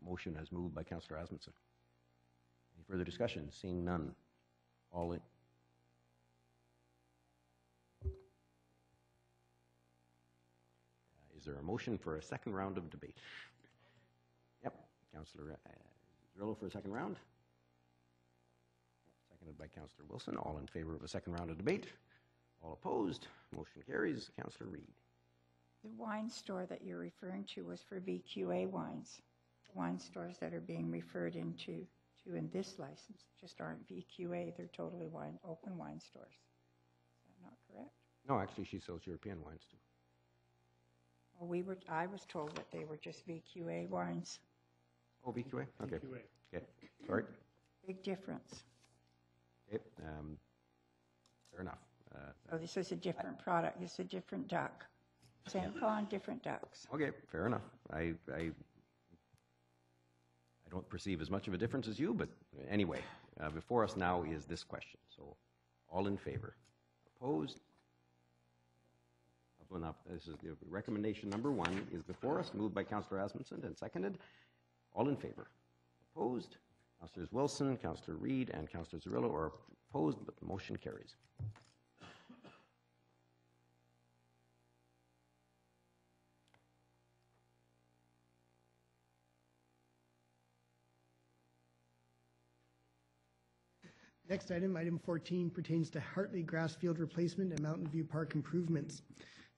motion as moved by Councillor Asmundson. Any further discussion? Seeing none. All in. Is there a motion for a second round of debate? Yep. Councillor Zrillo for a second round. Seconded by Councillor Wilson. All in favor of a second round of debate? All opposed? Motion carries. Councillor Reid. The wine store that you're referring to was for VQA wines. The wine stores that are being referred in this license just aren't VQA. They're totally open wine stores. Is that not correct? No, actually, she sells European wines too. Well, I was told that they were just VQA wines. Oh, VQA? Okay. VQA. Okay. Sorry. Big difference. Okay. Fair enough. So this is a different product. It's a different duck. Same pond, different ducks. Okay, fair enough. I don't perceive as much of a difference as you, but anyway, before us now is this question. So, all in favor? Opposed? Enough. This is the recommendation number 1 is before us, moved by Councillor Asmundson and seconded. All in favor? Opposed? Councillors Wilson, Councillor Reid, and Councillor Zrillo are opposed, but the motion carries. Next item, item 14, pertains to Hartley grass field replacement and Mountainview Park improvements.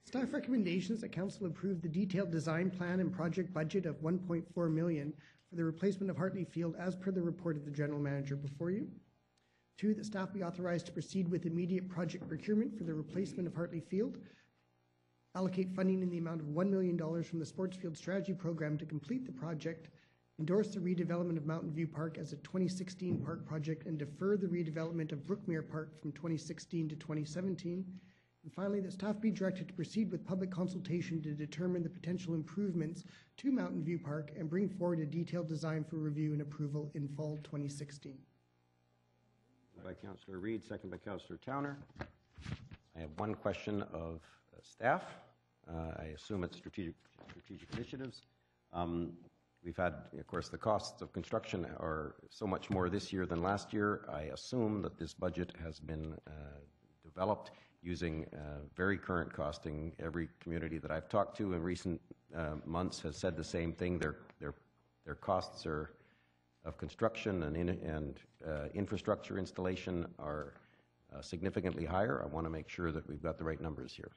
Staff recommendations that Council approve the detailed design plan and project budget of $1.4 million for the replacement of Hartley Field as per the report of the General Manager before you. 2, that staff be authorized to proceed with immediate project procurement for the replacement of Hartley Field. Allocate funding in the amount of $1 million from the Sports Field Strategy Program to complete the project. Endorse the redevelopment of Mountainview Park as a 2016 park project and defer the redevelopment of Brookmere Park from 2016 to 2017. And finally, that staff be directed to proceed with public consultation to determine the potential improvements to Mountainview Park and bring forward a detailed design for review and approval in fall 2016. By Councillor Reid, second by Councillor Towner. I have one question of staff. I assume it's strategic initiatives. We've had, of course, the costs of construction are so much more this year than last year. I assume that this budget has been developed using very current costing. Every community that I've talked to in recent months has said the same thing. Their costs of construction and infrastructure installation are significantly higher. I want to make sure that we've got the right numbers here.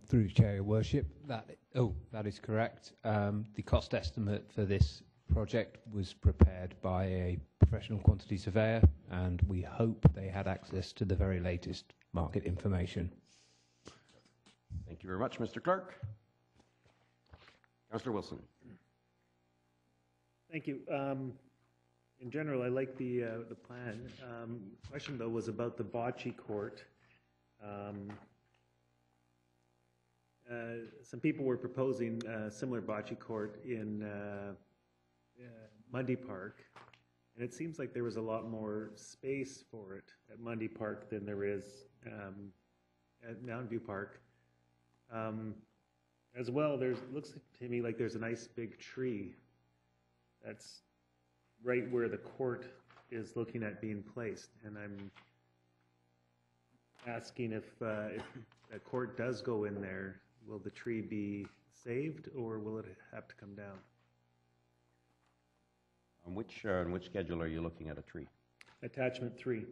Through the Chair, Your Worship, that is correct. The cost estimate for this project was prepared by a professional quantity surveyor, and we hope they had access to the very latest market information. Thank you very much, Mr. Clark. Councillor Wilson. Thank you. In general, I like the plan. Question though was about the bocce court. Some people were proposing a similar bocce court in Mundy Park, and it seems like there was a lot more space for it at Mundy Park than there is at Mountainview Park. As well, looks to me like there's a nice big tree that's right where the court is looking at being placed, and I'm asking if a court does go in there, will the tree be saved or will it have to come down? On which schedule are you looking at a tree? Attachment 3.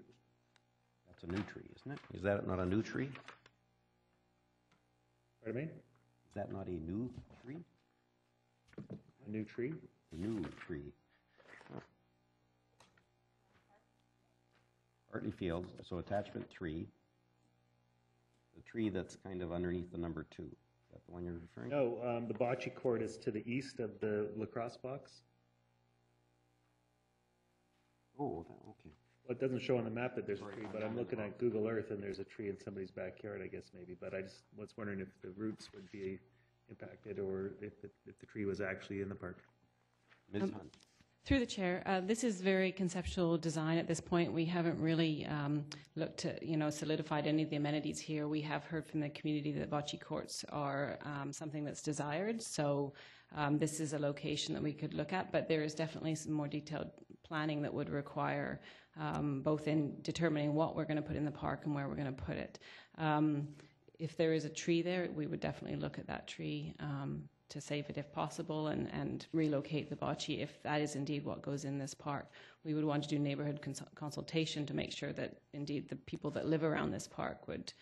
That's a new tree, isn't it? Is that not a new tree? Pardon me? Is that not a new tree? A new tree? A new tree. Oh. Hartley Fields, so attachment 3. The tree that's kind of underneath the number 2. Is that the one you're referring to? No, the bocce court is to the east of the lacrosse box. Oh, okay. Well, it doesn't show on the map that there's a tree, but I'm looking at Google Earth and there's a tree in somebody's backyard, I guess maybe. But I just was wondering if the roots would be impacted or if the tree was actually in the park. Ms. Hunt. Through the chair, this is very conceptual design at this point. We haven't really looked to, solidified any of the amenities here. We have heard from the community that bocce courts are something that's desired. So this is a location that we could look at, but there is definitely some more detailed planning that would require both in determining what we're going to put in the park and where we're going to put it. If there is a tree there, we would definitely look at that tree to save it if possible and relocate the bocce if that is indeed what goes in this park. We would want to do neighborhood consultation to make sure that indeed the people that live around this park would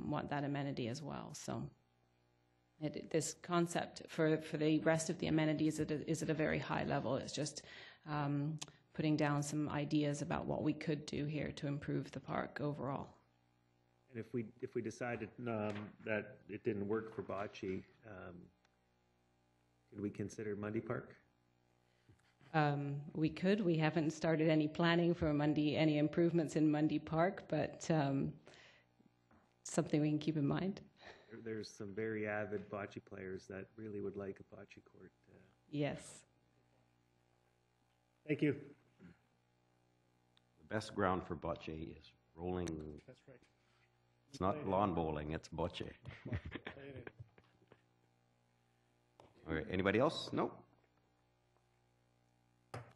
want that amenity as well. So this concept for the rest of the amenities is at a very high level. It's just putting down some ideas about what we could do here to improve the park overall. And if we decided that it didn't work for bocce, could we consider Mundy Park? We could. We haven't started any planning for any improvements in Mundy Park, but something we can keep in mind. There's some very avid bocce players that really would like a bocce court. Yes. Thank you. The best ground for bocce is rolling. That's right. It's not lawn bowling, it's bocce. All right, anybody else? No?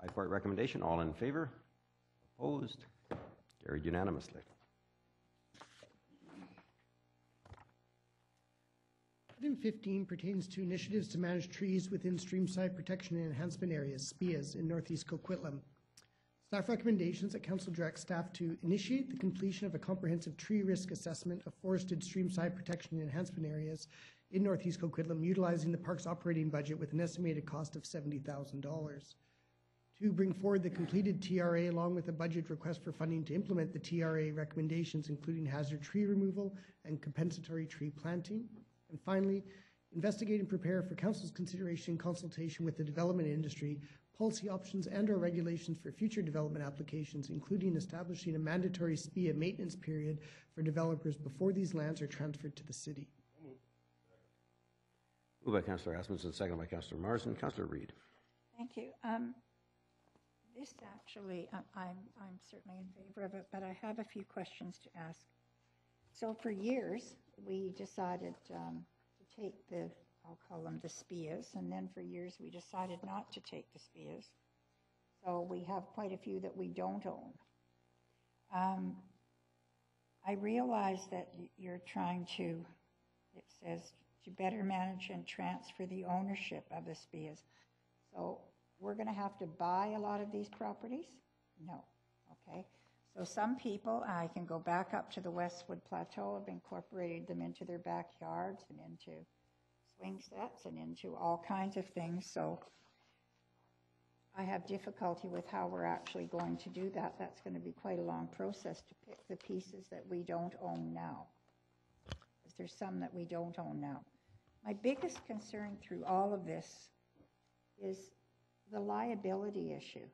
Five-part recommendation, all in favor? Opposed? Carried unanimously. Item 15 pertains to initiatives to manage trees within streamside protection and enhancement areas, SPEAs, in northeast Coquitlam. Staff recommendations that Council directs staff to initiate the completion of a comprehensive tree risk assessment of forested streamside protection and enhancement areas in northeast Coquitlam, utilizing the park's operating budget with an estimated cost of $70,000. To bring forward the completed TRA along with a budget request for funding to implement the TRA recommendations, including hazard tree removal and compensatory tree planting. And finally, investigate and prepare for Council's consideration and consultation with the development industry, policy options and/or regulations for future development applications, including establishing a mandatory SPEA maintenance period for developers before these lands are transferred to the city. Moved by Councillor Asmussen, second by Councillor Marsden. Councillor Reid. Thank you. This actually, I'm certainly in favor of it, but I have a few questions to ask. So for years, we decided to take the, I'll call them the SPEAs, and then for years we decided not to take the SPEAs. So we have quite a few that we don't own. I realize that you're trying to, it says, to better manage and transfer the ownership of the SPEAs. So we're going to have to buy a lot of these properties? No. Okay. So some people, I can go back up to the Westwood Plateau, have incorporated them into their backyards and into swing sets and into all kinds of things. So I have difficulty with how we're actually going to do that. That's going to be quite a long process to pick the pieces that we don't own now. Because there's some that we don't own now. My biggest concern through all of this is the liability issue.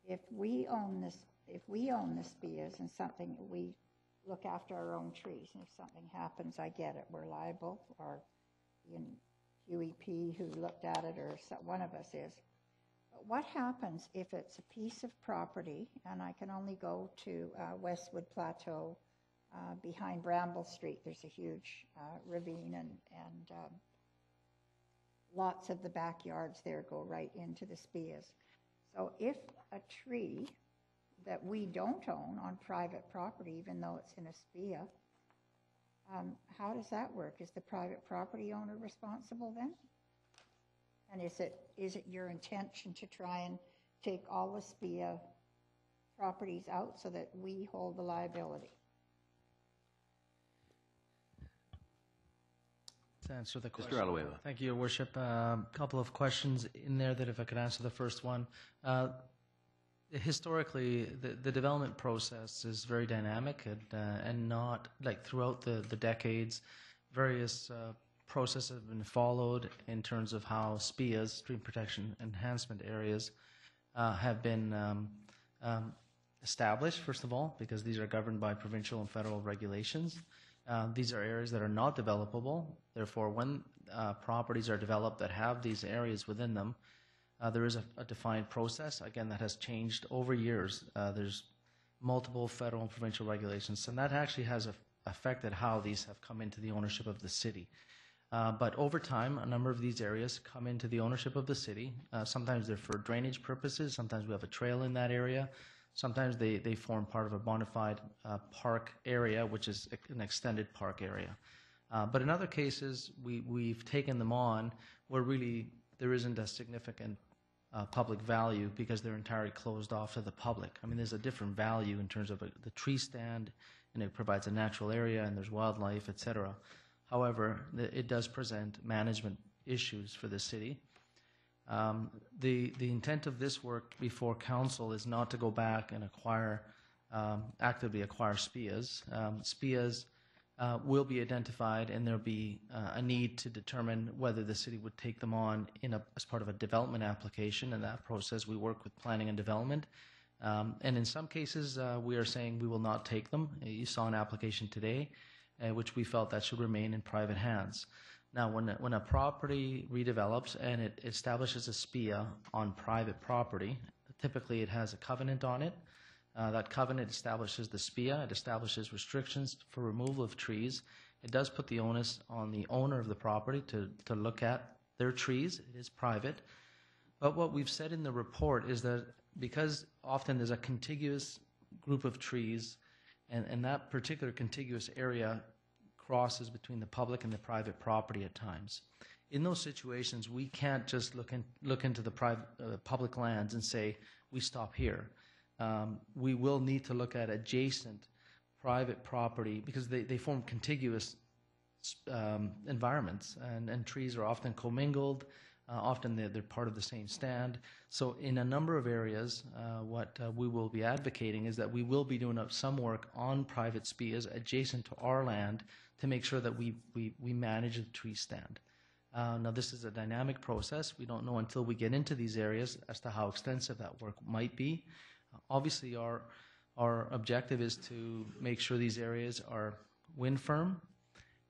If we own this, the SPEAs and something, we look after our own trees, and if something happens, I get it, we're liable, or QEP who looked at it, or one of us is. But what happens if it's a piece of property, and I can only go to Westwood Plateau behind Bramble Street, there's a huge ravine, and lots of the backyards there go right into the SPEAs. So if a tree that we don't own on private property, even though it's in a SPEA, how does that work? Is the private property owner responsible then? And is it your intention to try and take all the SPEA properties out so that we hold the liability? To answer the question. Mr. Alueva. Thank you, Your Worship. A couple of questions in there that if I could answer the first one. Historically, the development process is very dynamic and not like throughout the decades, various processes have been followed in terms of how SPEAs, stream protection enhancement areas, have been established, first of all, because these are governed by provincial and federal regulations. These are areas that are not developable. Therefore, when properties are developed that have these areas within them, There is a defined process, again, that has changed over years. There's multiple federal and provincial regulations, and that actually has affected how these have come into the ownership of the city. But over time, a number of these areas come into the ownership of the city. Sometimes they're for drainage purposes. Sometimes we have a trail in that area. Sometimes they form part of a bona fide park area, which is an extended park area. But in other cases, we've taken them on where really there isn't a significant public value because they're entirely closed off to the public. I mean, there's a different value in terms of the tree stand, and it provides a natural area, and there's wildlife, etc. However, it does present management issues for the city. The intent of this work before council is not to go back and actively acquire SPEAs. SPEAs will be identified, and there'll be a need to determine whether the city would take them on as part of a development application. In that process, we work with planning and development. And in some cases, we are saying we will not take them. You saw an application today, which we felt that should remain in private hands. Now, when a property redevelops and it establishes a SPEA on private property, typically it has a covenant on it. That covenant establishes the SPEA. It establishes restrictions for removal of trees. It does put the onus on the owner of the property to look at their trees. It is private. But what we've said in the report is that because often there's a contiguous group of trees, and that particular contiguous area crosses between the public and the private property at times. In those situations, we can't just look into the public lands and say, we stop here. We will need to look at adjacent private property because they form contiguous environments, and trees are often commingled. Often they're part of the same stand. So in a number of areas, what we will be advocating is that we will be doing some work on private SPEAs adjacent to our land to make sure that we manage the tree stand. Now, this is a dynamic process. We don't know until we get into these areas as to how extensive that work might be. Obviously, our objective is to make sure these areas are wind firm,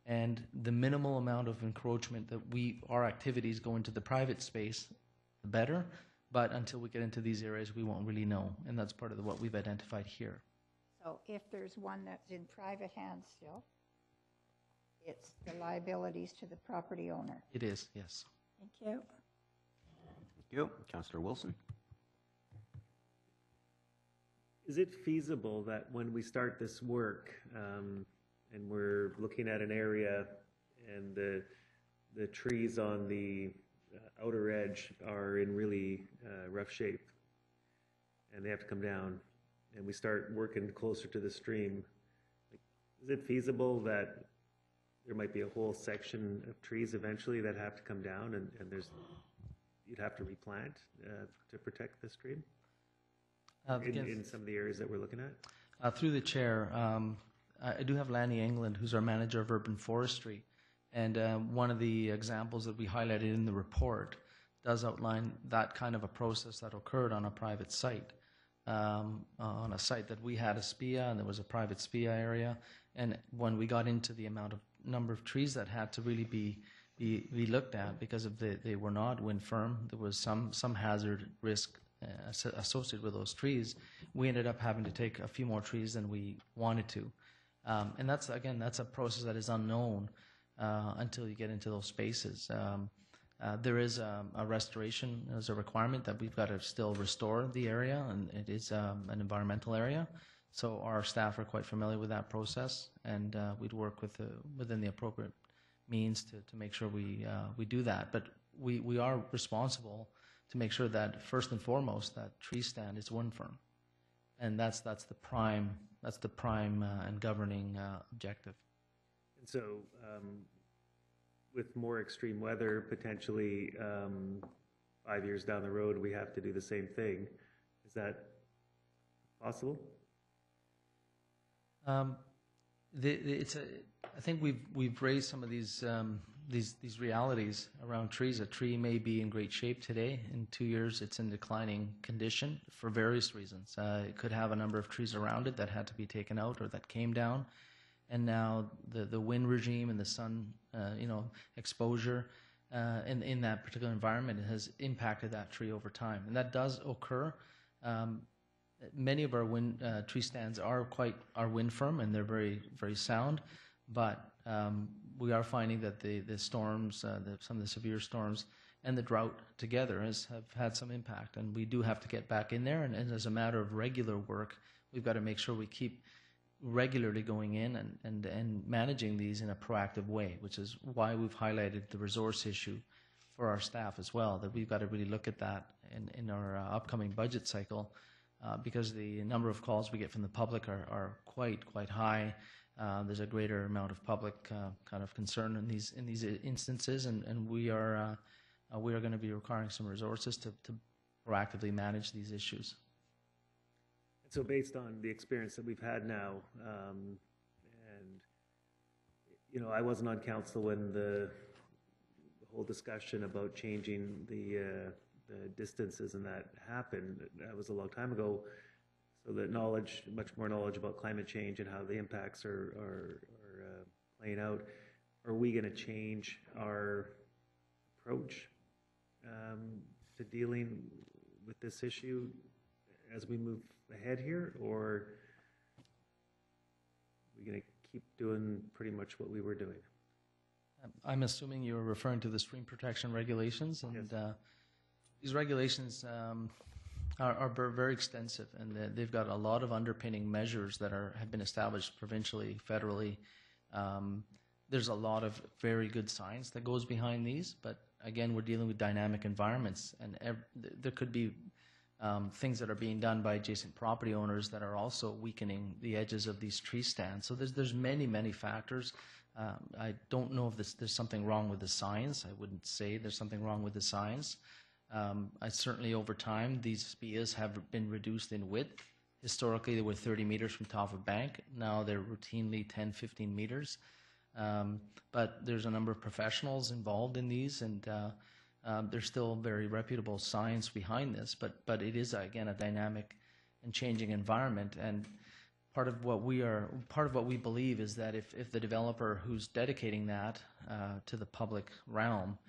and the minimal amount of encroachment that our activities go into the private space, the better. But until we get into these areas, we won't really know, and that's part of what we've identified here. So if there's one that's in private hands still, it's the liabilities to the property owner. It is, yes. Thank you. Thank you. Councillor Wilson. Is it feasible that when we start this work, and we're looking at an area and the trees on the outer edge are in really rough shape and they have to come down, and we start working closer to the stream, is it feasible that there might be a whole section of trees eventually that have to come down, and you'd have to replant to protect the stream in some of the areas that we're looking at? Through the chair, I do have Lanny England, who's our manager of urban forestry, and one of the examples that we highlighted in the report does outline that kind of a process that occurred on a private site, on a site that we had a SPEA, and there was a private SPEA area, and when we got into the number of trees that had to really be looked at because of they were not wind firm, there was some hazard risk associated with those trees, we ended up having to take a few more trees than we wanted to. And that's a process that is unknown until you get into those spaces. There is a restoration as a requirement that we've got to still restore the area, and it is an environmental area. So our staff are quite familiar with that process, and we'd work within the appropriate means to make sure we do that. But we are responsible to make sure that first and foremost that tree stand is wind firm, and that's the prime and governing objective. And so, with more extreme weather, potentially 5 years down the road, we have to do the same thing. Is that possible? I think we've raised some of these realities around trees. A tree may be in great shape today. In 2 years, it's in declining condition for various reasons. It could have a number of trees around it that had to be taken out or that came down, and now the wind regime and the sun, exposure in that particular environment has impacted that tree over time. And that does occur. Many of our tree stands are wind firm, and they're very, very sound, but we are finding that the storms, some of the severe storms and the drought together have had some impact, and we do have to get back in there, and as a matter of regular work, we've got to make sure we keep regularly going in and managing these in a proactive way, which is why we've highlighted the resource issue for our staff as well, that we've got to really look at that in our upcoming budget cycle, because the number of calls we get from the public are quite high. There's a greater amount of public kind of concern in these instances, and we are going to be requiring some resources to proactively manage these issues. So based on the experience that we've had now, and I wasn't on council when the whole discussion about changing the distances and that happened. That was a long time ago. So that knowledge, much more knowledge about climate change and how the impacts are playing out. Are we going to change our approach to dealing with this issue as we move ahead here, or are we going to keep doing pretty much what we were doing? I'm assuming you're referring to the stream protection regulations, and yes. These regulations are very extensive, and they've got a lot of underpinning measures that have been established provincially, federally. There's a lot of very good science that goes behind these, but again, we're dealing with dynamic environments, and there could be things that are being done by adjacent property owners that are also weakening the edges of these tree stands. So there's many factors. I don't know if there's something wrong with the science. I wouldn't say there's something wrong with the science. I certainly, over time, these SPEAs have been reduced in width. Historically, they were 30 meters from top of bank. Now they're routinely 10, 15 meters. But there's a number of professionals involved in these, and there's still very reputable science behind this. But it is, again, a dynamic and changing environment. And part of what we believe is that if the developer who's dedicating that to the public realm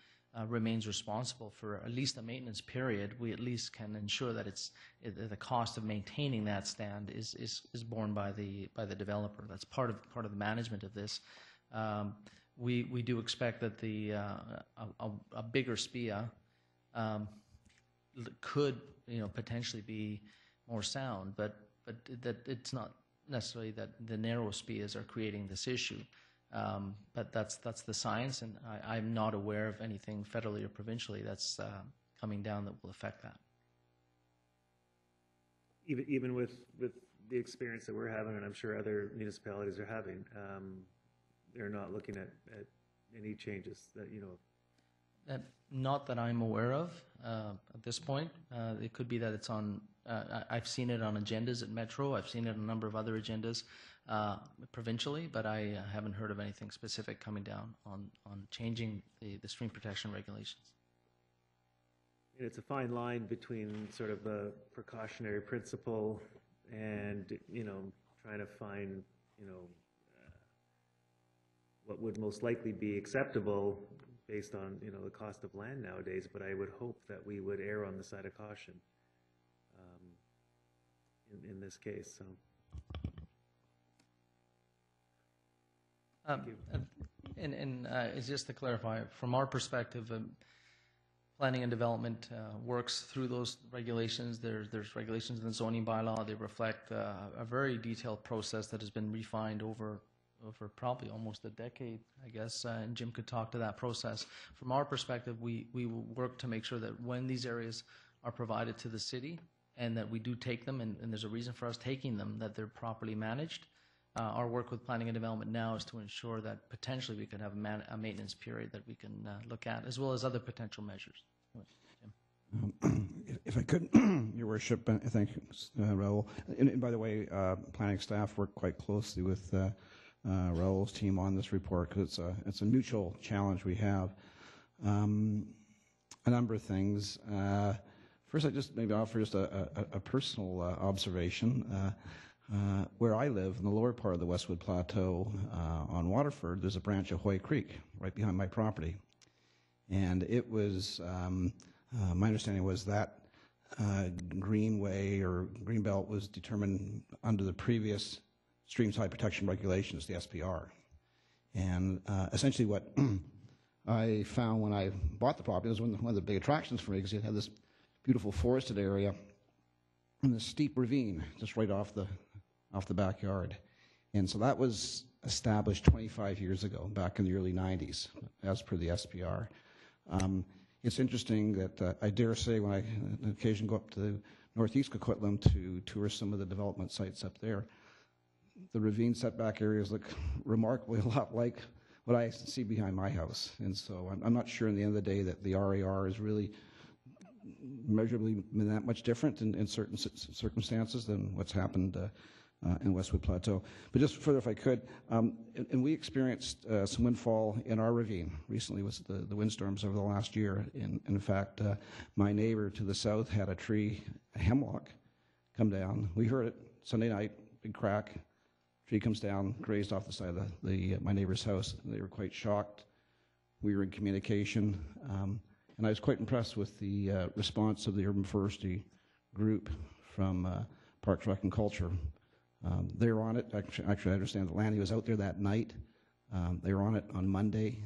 remains responsible for at least a maintenance period, we at least can ensure that the cost of maintaining that stand is borne by the developer. That's part of the management of this. We do expect that a bigger SPEA could potentially be more sound, but that it's not necessarily that the narrow SPEAs are creating this issue. But that's the science, and I'm not aware of anything federally or provincially that's coming down that will affect that. Even with the experience that we're having, and I'm sure other municipalities are having, they're not looking at any changes that Not that I'm aware of at this point. It could be that it's on. I've seen it on agendas at Metro. I've seen it on a number of other agendas provincially, but I haven't heard of anything specific coming down on changing the stream protection regulations. It's a fine line between sort of a precautionary principle and trying to find what would most likely be acceptable based on the cost of land nowadays. But I would hope that we would err on the side of caution in this case. So. Thank you. And just to clarify, from our perspective, planning and development works through those regulations. There's regulations in the zoning bylaw. They reflect a very detailed process that has been refined over probably almost a decade, I guess, and Jim could talk to that process. From our perspective, we work to make sure that when these areas are provided to the city and that we do take them, and there's a reason for us taking them, that they're properly managed. Our work with planning and development now is to ensure that potentially we could have a maintenance period that we can look at, as well as other potential measures. If I could, Your Worship, thank you, Raul. And by the way, planning staff work quite closely with Raul's team on this report because it's a mutual challenge we have. A number of things. First, I just maybe offer just a personal observation. Where I live, in the lower part of the Westwood Plateau on Waterford, there's a branch of Hoy Creek right behind my property. And it was, my understanding was that greenway or greenbelt was determined under the previous streamside protection regulations, the SPR. And essentially what I found when I bought the property was one of the big attractions for me, because it had this beautiful forested area and this steep ravine just right off the backyard. And so that was established 25 years ago, back in the early 90s, as per the SPR. It's interesting that I dare say when I on occasion go up to northeast Coquitlam to tour some of the development sites up there, the ravine setback areas look remarkably a lot like what I see behind my house. And so I'm not sure in the end of the day that the RAR is really measurably that much different in certain circumstances than what's happened in Westwood Plateau. But just further, if I could, and we experienced some windfall in our ravine recently with the windstorms over the last year. In fact, my neighbor to the south had a tree, a hemlock, come down. We heard it Sunday night, big crack. Tree comes down, grazed off the side of my neighbor's house. They were quite shocked. We were in communication, and I was quite impressed with the response of the urban forestry group from Parks, Rec and Culture. They were on it. Actually, I understand that Lanny was out there that night. They were on it on Monday.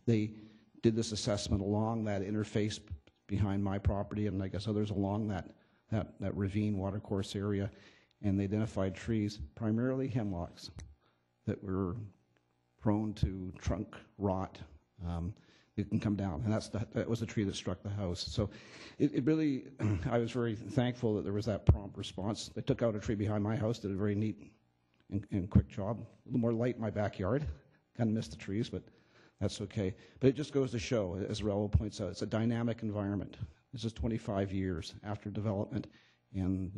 They did this assessment along that interface behind my property, and I guess others along that ravine watercourse area, and they identified trees, primarily hemlocks, that were prone to trunk rot. It can come down, and that was the tree that struck the house. So it really, I was very thankful that there was that prompt response. They took out a tree behind my house, did a very neat and quick job. A little more light in my backyard. Kind of missed the trees, but that's okay. But it just goes to show, as Raul points out, it's a dynamic environment. This is 25 years after development, and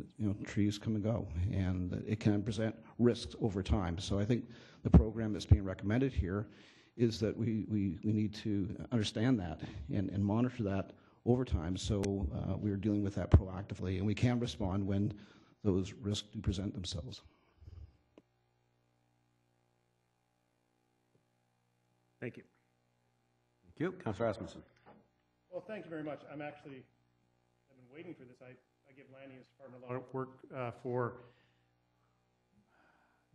trees come and go, and it can present risks over time. So I think the program that's being recommended here is that we need to understand that and monitor that over time, so we're dealing with that proactively, and we can respond when those risks do present themselves. Thank you. Thank you. Councillor Asmussen. Well, thank you very much. I've been waiting for this. I give Lanny and his department a lot of work for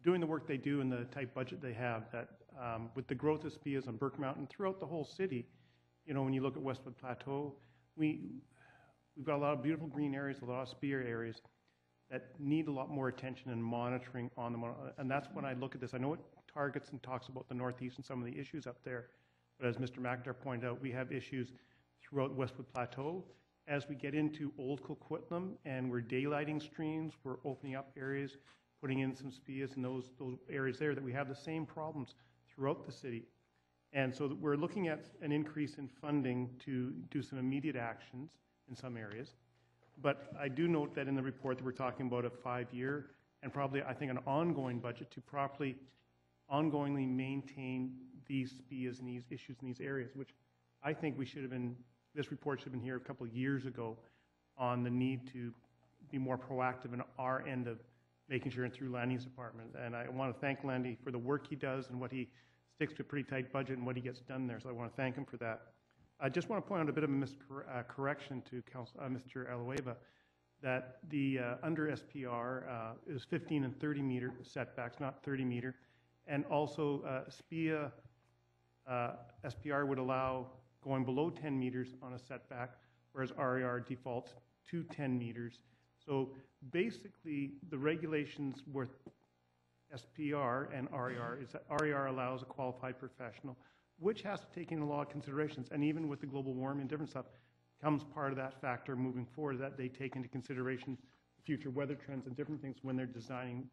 doing the work they do and the tight budget they have, that with the growth of SPEAsâ on Burke Mountain throughout the whole city, when you look at Westwood Plateau, we've got a lot of beautiful green areas, a lot of SPEA areas that need a lot more attention and monitoring on them. And that's when I look at this. I know it targets and talks about the Northeast and some of the issues up there, but as Mr. McIntyre pointed out, we have issues throughout Westwood Plateau. As we get into Old Coquitlam and we're daylighting streams, we're opening up areas, putting in some SPEAs in those areas there, that we have the same problems throughout the city. And so we're looking at an increase in funding to do some immediate actions in some areas. But I do note that in the report that we're talking about a 5-year and probably, I think, an ongoing budget to properly, ongoingly maintain these SPEAs and these issues in these areas, which I think we should have been, this report should have been here a couple of years ago on the need to be more proactive in our end of making sure, and through Landy's department. And I want to thank Landy for the work he does and what he sticks to a pretty tight budget and what he gets done there. So I want to thank him for that. I just want to point out a bit of a correction to Mr. Aloeva, that the under SPR is 15 and 30 meter setbacks, not 30 meter. And also SPEA SPR would allow going below 10 meters on a setback, whereas RAR defaults to 10 meters. So basically, the regulations with SPR and RAR is that RAR allows a qualified professional, which has to take in a lot of considerations. And even with the global warming and different stuff, comes part of that factor moving forward, that they take into consideration future weather trends and different things when they're designing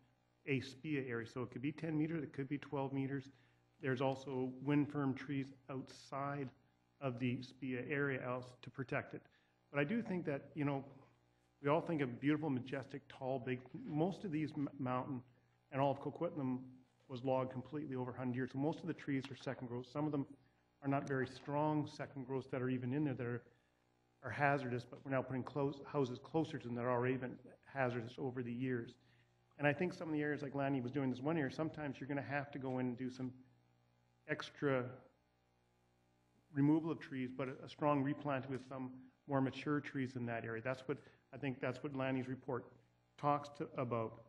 a SPEA area. So it could be 10 meters, it could be 12 meters. There's also wind firm trees outside of the SPEA area else to protect it. But I do think that, we all think of beautiful, majestic, tall, big. Most of these mountain and all of Coquitlam was logged completely over 100 years. So most of the trees are second growth. Some of them are not very strong second growths that are even in there that are hazardous, but we're now putting houses closer to them that are already been hazardous over the years. And I think some of the areas like Lanny was doing this one area, sometimes you're going to have to go in and do some extra removal of trees, but a strong replanting with some more mature trees in that area. That's what, I think that's what Lanny's report talks about.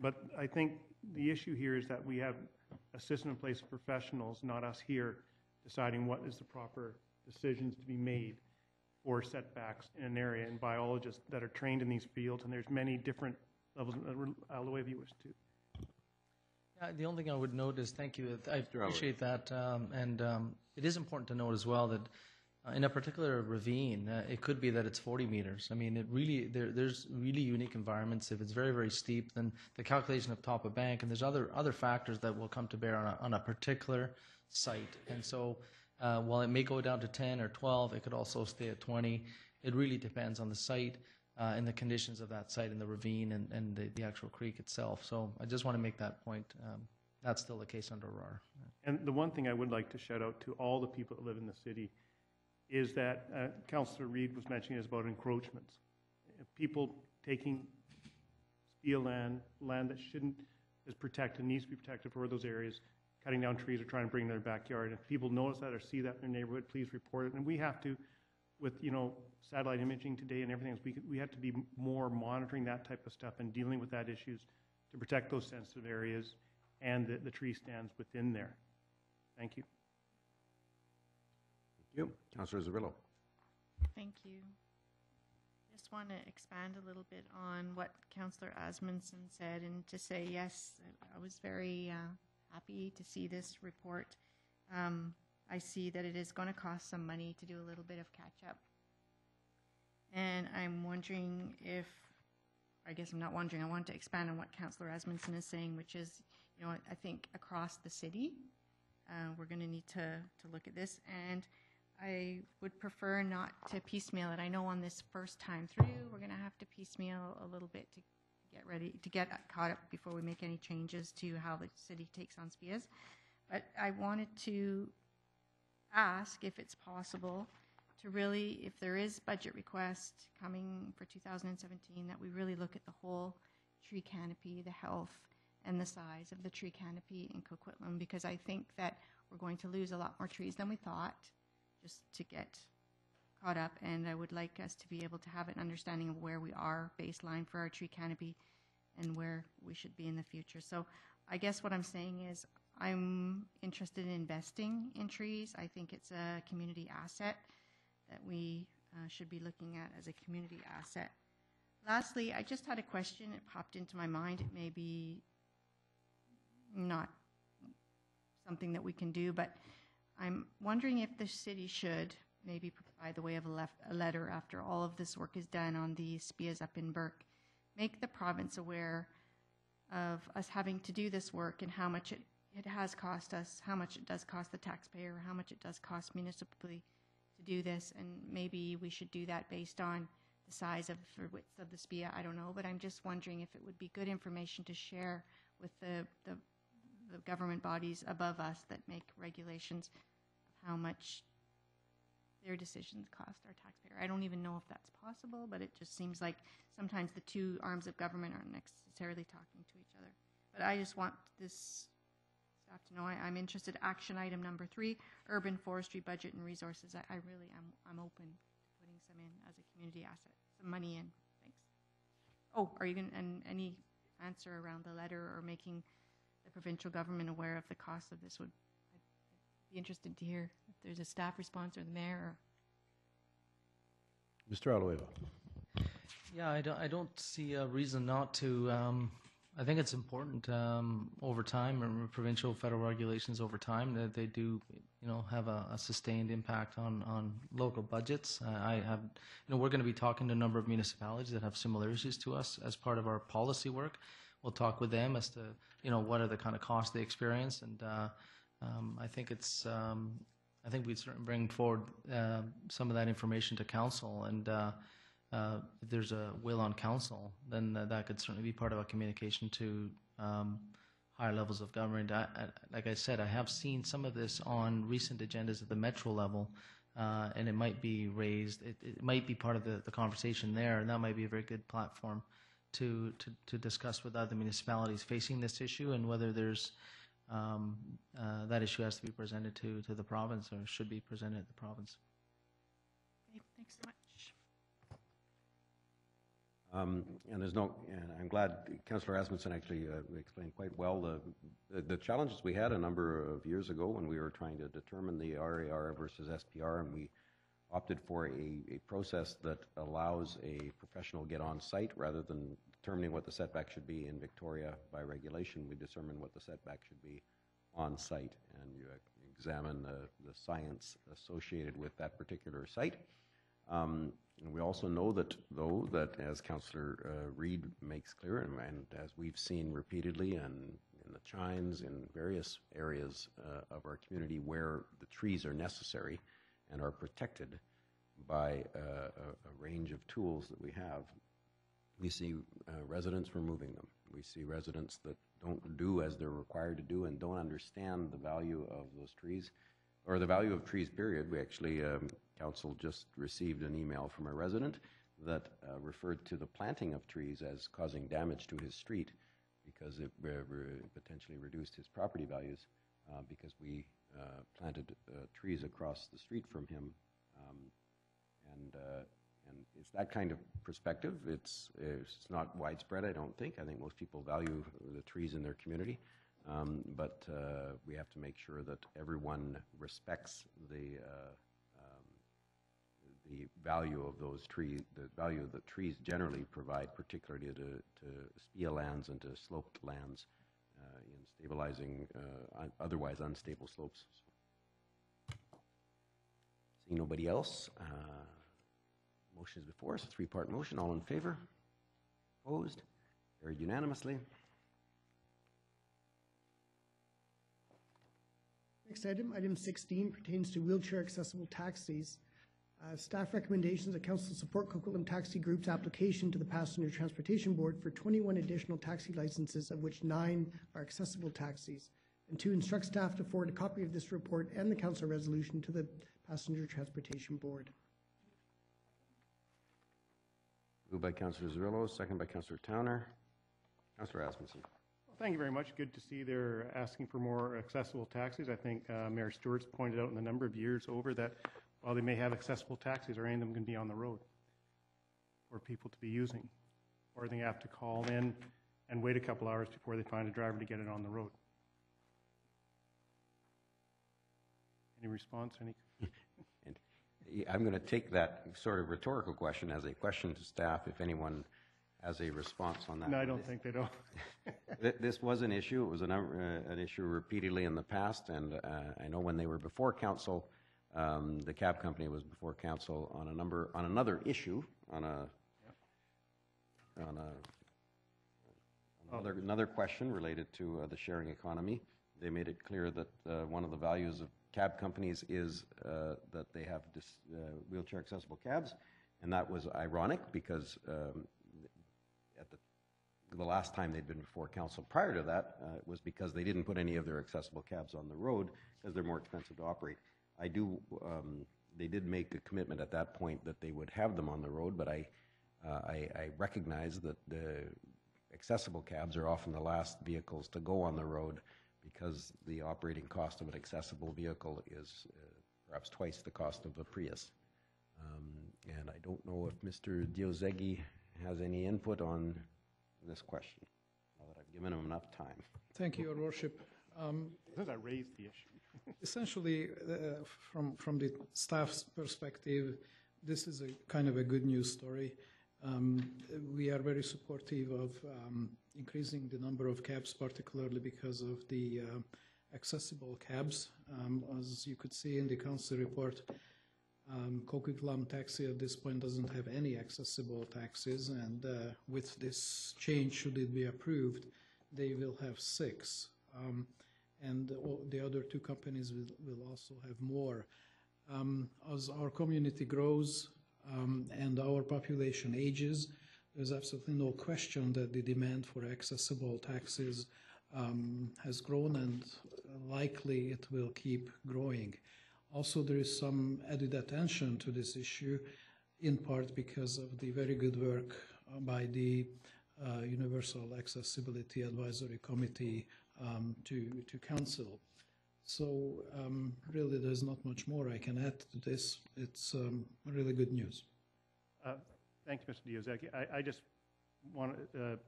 But I think the issue here is that we have a system in place of professionals, not us here, deciding what is the proper decisions to be made for setbacks in an area, and biologists that are trained in these fields, and there's many different levels. Aloy, if you wish to. The only thing I would note is, thank you, I appreciate that, and it is important to note as well that in a particular ravine, it could be that it's 40 meters. I mean, it really, there's really unique environments. If it's very, very steep, then the calculation of top of bank, and there's other factors that will come to bear on a particular site. And so while it may go down to 10 or 12, it could also stay at 20. It really depends on the site and the conditions of that site and the ravine and the actual creek itself. So I just want to make that point. That's still the case under RAR. And the one thing I would like to shout out to all the people that live in the city is that Councillor Reid was mentioning is about encroachments. People taking SPEAsâ land that shouldn't, is protected, needs to be protected for those areas, cutting down trees or trying to bring in their backyard. If people notice that or see that in their neighborhood, please report it. And we have to, with satellite imaging today and everything else, we have to be more monitoring that type of stuff and dealing with that issues to protect those sensitive areas and the tree stands within there. Thank you. Thank you. Councillor Zarillo. Thank you. Just want to expand a little bit on what Councillor Asmundson said, and to say, yes, I was very happy to see this report. I see that it is going to cost some money to do a little bit of catch-up. And I'm wondering if, I guess I'm not wondering, I want to expand on what Councillor Asmundson is saying, which is, I think across the city, we're going to need to look at this. And I would prefer not to piecemeal it. I know on this first time through, we're going to have to piecemeal a little bit to get ready, to get caught up before we make any changes to how the city takes on SPEAsâ. But I wanted to ask if it's possible to really, if there is budget request coming for 2017, that we really look at the whole tree canopy, the health and the size of the tree canopy in Coquitlam, because I think that we're going to lose a lot more trees than we thought just to get caught up, and I would like us to be able to have an understanding of where we are baseline for our tree canopy and where we should be in the future. So I guess what I'm saying is I'm interested in investing in trees. I think it's a community asset that we should be looking at as a community asset. Lastly, I just had a question. It popped into my mind. It may be not something that we can do, but I'm wondering if the city should, maybe by the way of a letter after all of this work is done on the SPEAsâ up in Burke, make the province aware of us having to do this work and how much it has cost us, how much it does cost the taxpayer, how much it does cost municipally to do this, and maybe we should do that based on the size of or width of the SPEAsâ. I don't know, but I'm just wondering if it would be good information to share with the government bodies above us that make regulations of how much their decisions cost our taxpayer. I don't even know if that's possible, but it just seems like sometimes the two arms of government aren't necessarily talking to each other. But I just want this staff to know I'm interested. Action item number 3, urban forestry budget and resources. I really am. I'm open to putting some in as a community asset, some money in. Thanks. Oh, are you going to, any answer around the letter or making the provincial government aware of the cost of this? I'd be interested to hear if there's a staff response or the mayor. Mr. Aloeva. Yeah, I don't see a reason not to. I think it's important over time, and provincial, federal regulations over time, that they do, have a sustained impact on local budgets. We're going to be talking to a number of municipalities that have similar issues to us as part of our policy work. We'll talk with them as to, what are the kind of costs they experience, and I think it's. I think we'd certainly bring forward some of that information to council, and if there's a will on council, then that could certainly be part of a communication to higher levels of government. Like I said, I have seen some of this on recent agendas at the metro level, and it might be raised. It might be part of the conversation there, and that might be a very good platform to discuss with other municipalities facing this issue, and whether there's that issue has to be presented to the province, or should be presented to the province. Okay, thanks so much. And I'm glad Councillor Asmussen actually explained quite well the challenges we had a number of years ago when we were trying to determine the RAR versus SPR, and we opted for a process that allows a professional to get on site rather than determining what the setback should be. In Victoria, by regulation, we determine what the setback should be on site, and you examine the science associated with that particular site. And we also know that, though, that as Councillor Reid makes clear, and as we've seen repeatedly and in the Chines, in various areas of our community where the trees are necessary and are protected by a range of tools that we have, we see residents removing them. We see residents that don't do as they're required to do and don't understand the value of those trees, or the value of trees, period. We actually, Council just received an email from a resident that referred to the planting of trees as causing damage to his street because it potentially reduced his property values because we planted trees across the street from him. And it's that kind of perspective. It's not widespread, I don't think. I think most people value the trees in their community. But we have to make sure that everyone respects the value of those trees, the value that trees generally provide, particularly to SPEAsâ lands and to sloped lands in stabilizing otherwise unstable slopes. Seeing nobody else, motion is before us, a three-part motion. All in favor? Opposed? Carried unanimously. Next item, item 16, pertains to wheelchair accessible taxis. Staff recommendations that council support Coquitlam Taxi Group's application to the Passenger Transportation Board for 21 additional taxi licenses, of which 9 are accessible taxis, and 2, instruct staff to forward a copy of this report and the council resolution to the Passenger Transportation Board. Moved by Councillor Zerillo, second by Councillor Towner. Councillor Asmussen. Thank you very much. Good to see they're asking for more accessible taxis. I think Mayor Stewart's pointed out in the number of years over that while they may have accessible taxis, there ain't of them going to be on the road for people to be using, or they have to call in and wait a couple hours before they find a driver to get it on the road. Any response? I'm going to take that sort of rhetorical question as a question to staff, if anyone has a response on that. No, I don't think they don't. This was an issue. It was an issue repeatedly in the past, and I know when they were before council, the cab company was before council on another issue, another question related to the sharing economy. They made it clear that one of the values of cab companies is that they have wheelchair accessible cabs, and that was ironic because at the last time they'd been before council prior to that was because they didn't put any of their accessible cabs on the road because they're more expensive to operate. They did make a commitment at that point that they would have them on the road, but I recognize that the accessible cabs are often the last vehicles to go on the road because the operating cost of an accessible vehicle is perhaps twice the cost of a Prius. And I don't know if Mr. Diozegi has any input on this question, now that I've given him enough time. Thank you, Your Worship. Because I raised the issue. Essentially, from the staff's perspective, this is a kind of a good news story. We are very supportive of increasing the number of cabs, particularly because of the accessible cabs. As you could see in the council report, Coquitlam Taxi at this point doesn't have any accessible taxis, and with this change, should it be approved, they will have 6. And the other 2 companies will also have more. As our community grows and our population ages, there's absolutely no question that the demand for accessible taxis has grown, and likely it will keep growing. Also, there is some added attention to this issue, in part because of the very good work by the Universal Accessibility Advisory Committee to council. So really, there's not much more I can add to this. It's really good news. Thank you, Mr. Diozaki. I just want the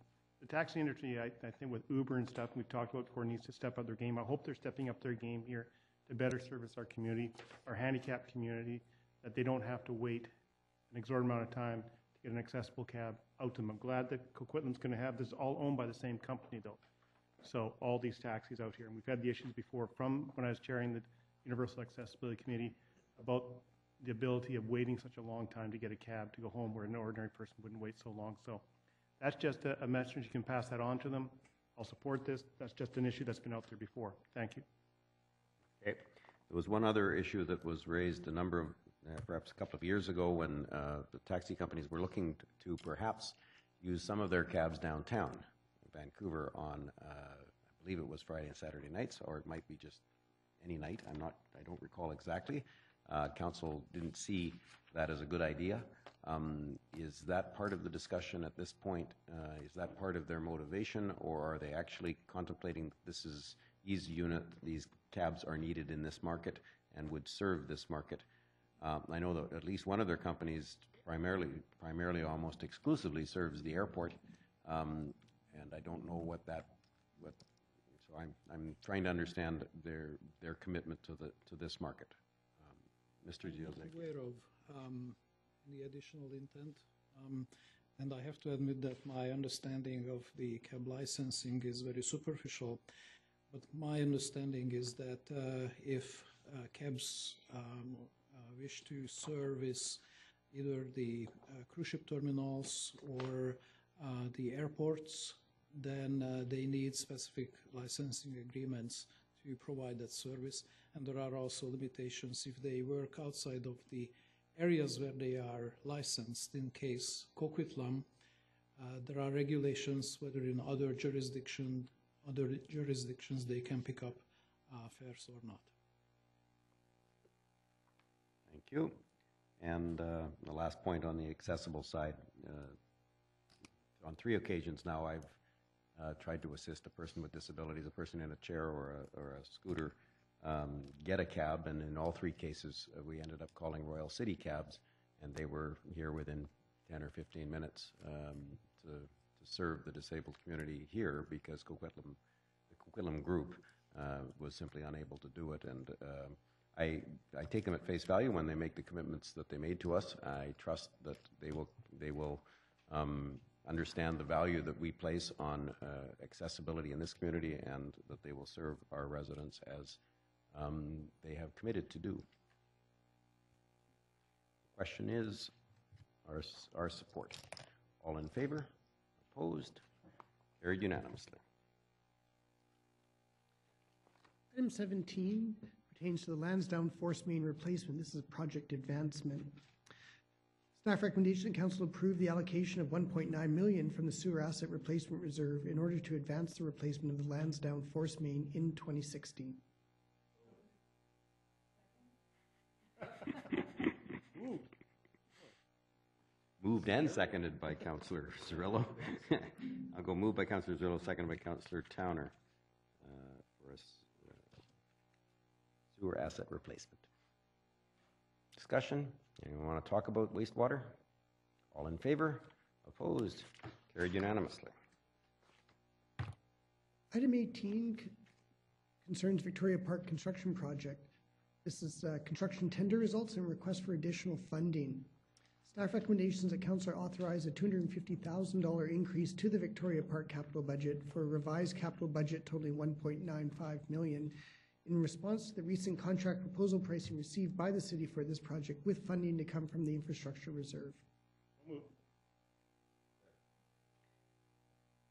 taxi industry, I think with Uber and stuff, we've talked about before, needs to step up their game. I hope they're stepping up their game here to better service our community, our handicapped community, that they don't have to wait an exorbitant amount of time to get an accessible cab out to them. I'm glad that Coquitlam's going to have this all owned by the same company, though. So all these taxis out here, and we've had the issues before from when I was chairing the Universal Accessibility Committee about the ability of waiting such a long time to get a cab to go home where an ordinary person wouldn't wait so long. So that's just a message. You can pass that on to them. I'll support this. That's just an issue that's been out there before. Thank you. Okay. There was one other issue that was raised a number of, perhaps a couple of years ago when the taxi companies were looking to perhaps use some of their cabs downtown in Vancouver on, I believe it was Friday and Saturday nights, or it might be just any night. I don't recall exactly. Council didn't see that as a good idea. Is that part of the discussion at this point? Is that part of their motivation, or are they actually contemplating these cabs are needed in this market and would serve this market? I know that at least one of their companies primarily almost exclusively serves the airport, and I don't know so I'm trying to understand their commitment to this market. Mr. Diozaki. I'm aware of the additional intent, and I have to admit that my understanding of the cab licensing is very superficial, but my understanding is that if cabs wish to service either the cruise ship terminals or the airports, then they need specific licensing agreements to provide that service. And there are also limitations if they work outside of the areas where they are licensed. In case Coquitlam, there are regulations whether in other jurisdictions they can pick up fares or not. Thank you. And the last point on the accessible side, on 3 occasions now I've tried to assist a person with disabilities, a person in a chair or a scooter, get a cab, and in all 3 cases we ended up calling Royal City Cabs, and they were here within 10 or 15 minutes to serve the disabled community here, because the Coquitlam group was simply unable to do it. And I take them at face value when they make the commitments that they made to us. I trust that they will understand the value that we place on accessibility in this community, and that they will serve our residents as they have committed to do. The question is our support. All in favor? Opposed? Carried unanimously. Item 17 pertains to the Lansdowne Forcemain replacement. This is project advancement. Staff recommendation, council approve the allocation of $1.9 million from the sewer asset replacement reserve in order to advance the replacement of the Lansdowne Forcemain in 2016. Moved and seconded by Councillor Cirillo. I'll go moved by Councillor Cirillo, seconded by Councillor Towner for a sewer asset replacement. Discussion? Anyone want to talk about wastewater? All in favor? Opposed? Carried unanimously. Item 18 concerns Victoria Park construction project. This is construction tender results and request for additional funding. Staff recommendations that council authorize a $250,000 increase to the Victoria Park capital budget for a revised capital budget totaling $1.95 million in response to the recent contract proposal pricing received by the city for this project, with funding to come from the infrastructure reserve.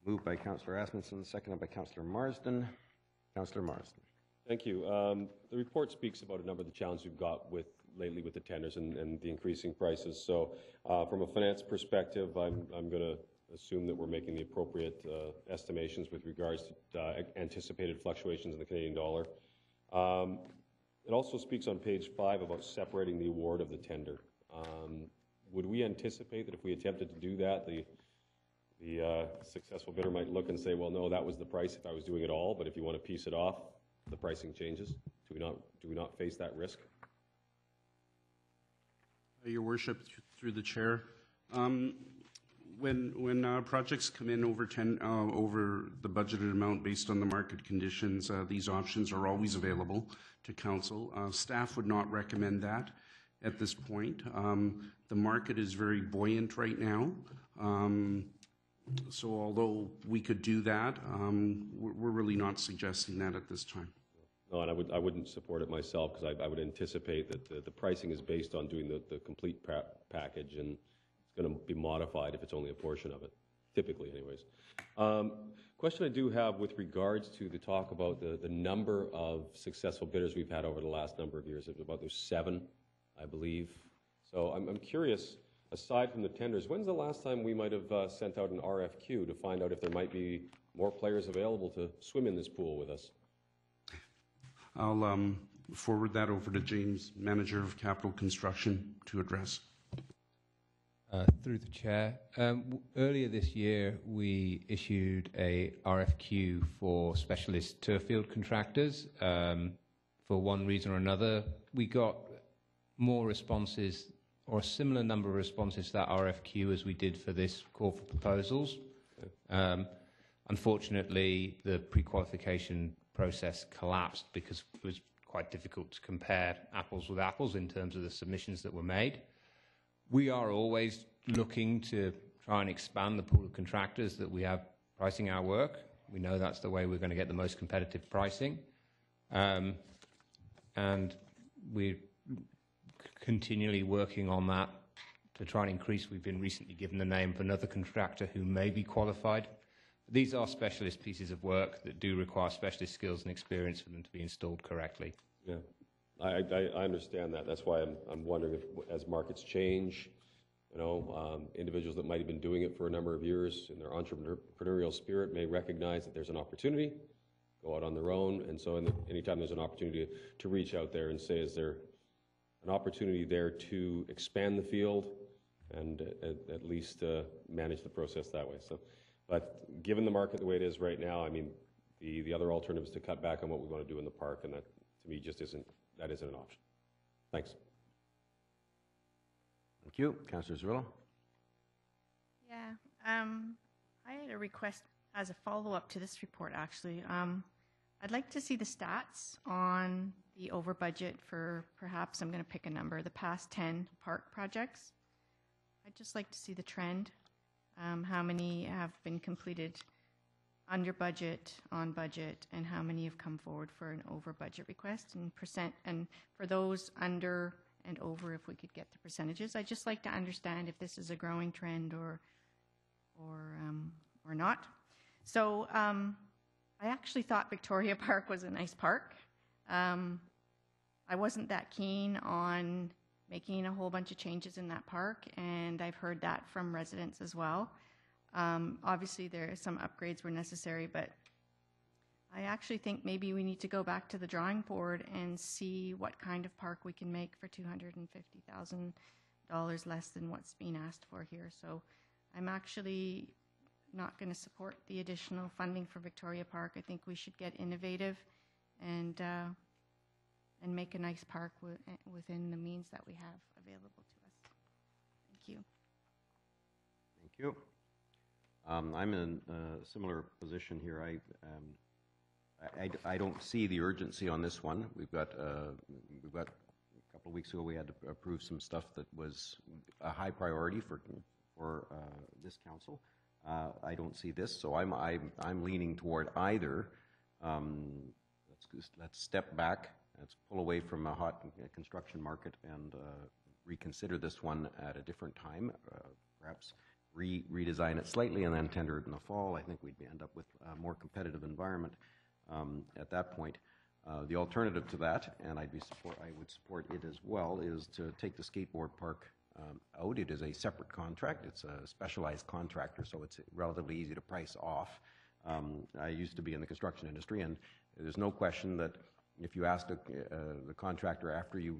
Moved by Councillor Asmussen, seconded by Councillor Marsden. Councillor Marsden. Thank you. The report speaks about a number of the challenges we've got lately with the tenders and the increasing prices. So from a finance perspective, I'm going to assume that we're making the appropriate estimations with regards to anticipated fluctuations in the Canadian dollar. It also speaks on page 5 about separating the award of the tender. Would we anticipate that if we attempted to do that, The successful bidder might look and say, well, no, that was the price if I was doing it all, but if you want to piece it off, the pricing changes. Do we not face that risk? Your Worship, through the chair, when projects come in over the budgeted amount based on the market conditions, these options are always available to council. Staff would not recommend that at this point. The market is very buoyant right now. So although we could do that, we're really not suggesting that at this time. No, and I wouldn't support it myself, because I would anticipate that the pricing is based on doing the complete package, and it's going to be modified if it's only a portion of it, typically anyways. Question I do have with regards to the talk about the number of successful bidders we've had over the last number of years. It's about there's 7, I believe. So I'm curious, aside from the tenders, when's the last time we might have sent out an RFQ to find out if there might be more players available to swim in this pool with us? I'll forward that over to James, Manager of Capital Construction, to address. Through the chair, earlier this year we issued a RFQ for specialist turf field contractors. For one reason or another, we got more responses, or a similar number of responses to that RFQ as we did for this call for proposals. Unfortunately, the pre-qualification process collapsed because it was quite difficult to compare apples with apples in terms of the submissions that were made. We are always looking to try and expand the pool of contractors that we have pricing our work. We know that's the way we're going to get the most competitive pricing. And we're continually working on that to try and increase. We've been recently given the name of another contractor who may be qualified. These are specialist pieces of work that do require specialist skills and experience for them to be installed correctly. Yeah, I understand that. That's why I'm wondering if, as markets change, individuals that might have been doing it for a number of years in their entrepreneurial spirit may recognize that there's an opportunity, go out on their own, and so anytime there's an opportunity to reach out there and say, is there an opportunity there to expand the field and at least manage the process that way. So. But given the market the way it is right now, I mean, the other alternative is to cut back on what we want to do in the park, and that, to me, just isn't an option. Thanks. Thank you. Councillor Cirillo. Yeah, I had a request as a follow-up to this report, actually. I'd like to see the stats on the over budget for, perhaps I'm going to pick a number, the past 10 park projects. I'd just like to see the trend. How many have been completed under budget, on budget, and how many have come forward for an over budget request and percent, and for those under and over, if we could get the percentages. I'd just like to understand if this is a growing trend or not. So I actually thought Victoria Park was a nice park. I wasn't that keen on making a whole bunch of changes in that park, and I've heard that from residents as well. Obviously, some upgrades were necessary, but I actually think maybe we need to go back to the drawing board and see what kind of park we can make for $250,000 less than what's being asked for here. So I'm actually not going to support the additional funding for Victoria Park. I think we should get innovative and make a nice park within the means that we have available to us. Thank you. Thank you. I'm in a similar position here. I don't see the urgency on this one. We've got a couple of weeks ago we had to approve some stuff that was a high priority for this council. I don't see this, so I'm leaning toward either. Let's step back. Let's pull away from a hot construction market and reconsider this one at a different time. Perhaps redesign it slightly and then tender it in the fall. I think we'd end up with a more competitive environment at that point. The alternative to that, and I would support it as well, is to take the skateboard park out. It is a separate contract. It's a specialized contractor, so it's relatively easy to price off. I used to be in the construction industry, and there's no question that if you ask the contractor after he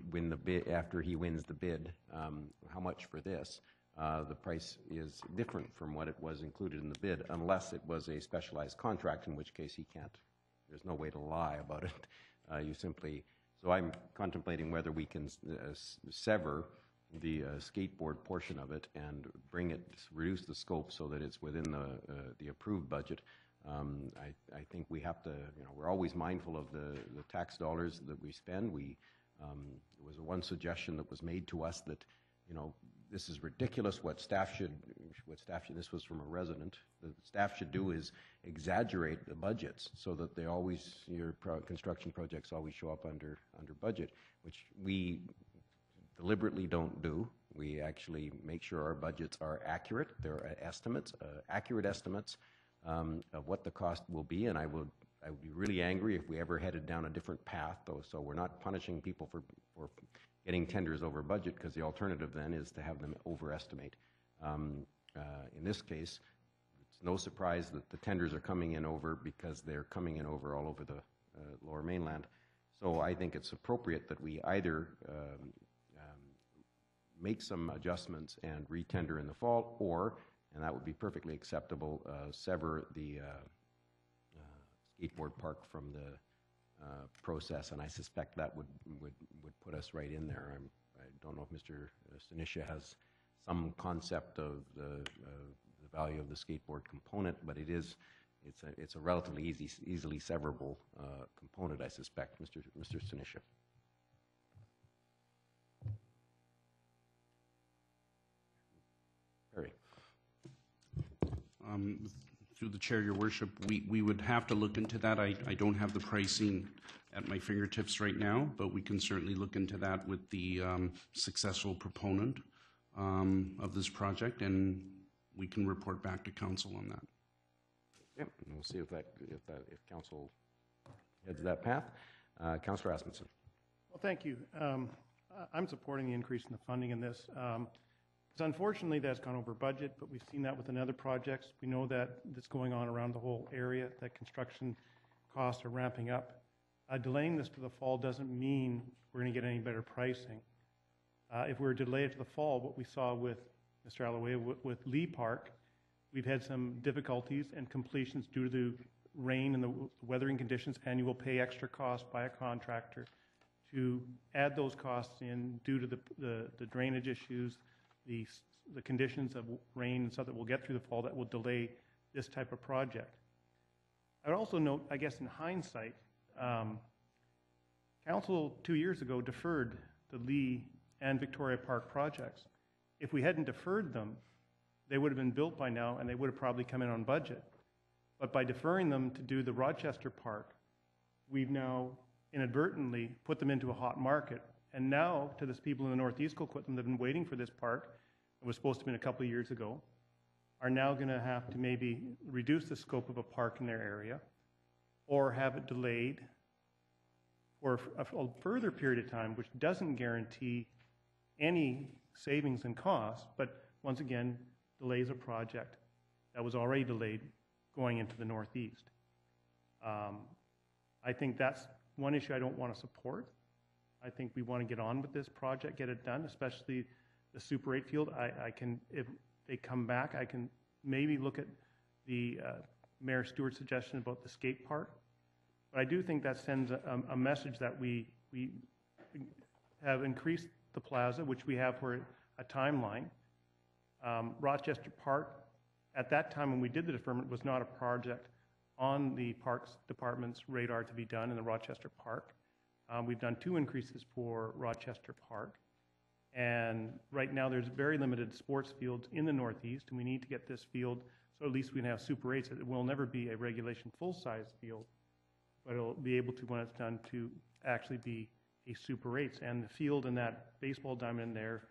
wins the bid, how much for this, the price is different from what it was included in the bid, unless it was a specialized contract, in which case he can't, there's no way to lie about it. You simply, so I'm contemplating whether we can sever the skateboard portion of it and bring it, reduce the scope so that it's within the approved budget. I think we have to, we're always mindful of the tax dollars that we spend. There was one suggestion that was made to us that, this is ridiculous. What staff should, this was from a resident, the staff should do is exaggerate the budgets so that they always, your construction projects always show up under budget, which we deliberately don't do. We actually make sure our budgets are accurate. They're estimates, accurate estimates of what the cost will be, and I would be really angry if we ever headed down a different path, though. So we're not punishing people for getting tenders over budget, because the alternative then is to have them overestimate. In this case, it's no surprise that the tenders are coming in over, because they're coming in over all over the Lower Mainland. So I think it's appropriate that we either make some adjustments and re-tender in the fall, or, and that would be perfectly acceptable, sever the skateboard park from the process, and I suspect that would put us right in there. I don't know if Mr. Sinisha has some concept of the value of the skateboard component, but it's a relatively easily severable component, I suspect, Mr. Sinisha. Perry. Through the chair, Your Worship, we would have to look into that. I don't have the pricing at my fingertips right now, but we can certainly look into that with the successful proponent of this project, and we can report back to council on that. Yep, and we'll see if council heads that path. Councillor Asmussen. Well, thank you. I'm supporting the increase in the funding in this. Unfortunately, that's gone over budget, but we've seen that with other projects. We know that that's going on around the whole area, that construction costs are ramping up. Delaying this to the fall doesn't mean we're going to get any better pricing. If we were to delay it to the fall, what we saw with Mr. Alloway with Lee Park, we've had some difficulties and completions due to the rain and the weathering conditions, and you will pay extra costs by a contractor to add those costs in due to the drainage issues, the conditions of rain and stuff that we'll get through the fall that will delay this type of project. I would also note, I guess in hindsight, Council 2 years ago deferred the Lee and Victoria Park projects. If we hadn't deferred them, they would have been built by now and they would have probably come in on budget. But by deferring them to do the Rochester Park, we've now inadvertently put them into a hot market. And now, to the people in the Northeast Coquitlam that have been waiting for this park, it was supposed to be a couple of years ago, are now going to have to maybe reduce the scope of a park in their area or have it delayed for a further period of time, which doesn't guarantee any savings and costs, but once again, delays a project that was already delayed going into the Northeast. I think that's one issue I don't want to support. I think we want to get on with this project, get it done, especially the Super 8 field. I can, if they come back, I can maybe look at the Mayor Stewart's suggestion about the skate park. But I do think that sends a message that we have increased the plaza, which we have for a timeline. Rochester Park, at that time when we did the deferment, was not a project on the Parks Department's radar to be done in the Rochester Park. We've done 2 increases for Rochester Park. And right now there's very limited sports fields in the Northeast, and we need to get this field so at least we can have Super 8s. It will never be a regulation full-size field, but it'll be able to, when it's done, to actually be a Super 8s. And the field in that baseball diamond in there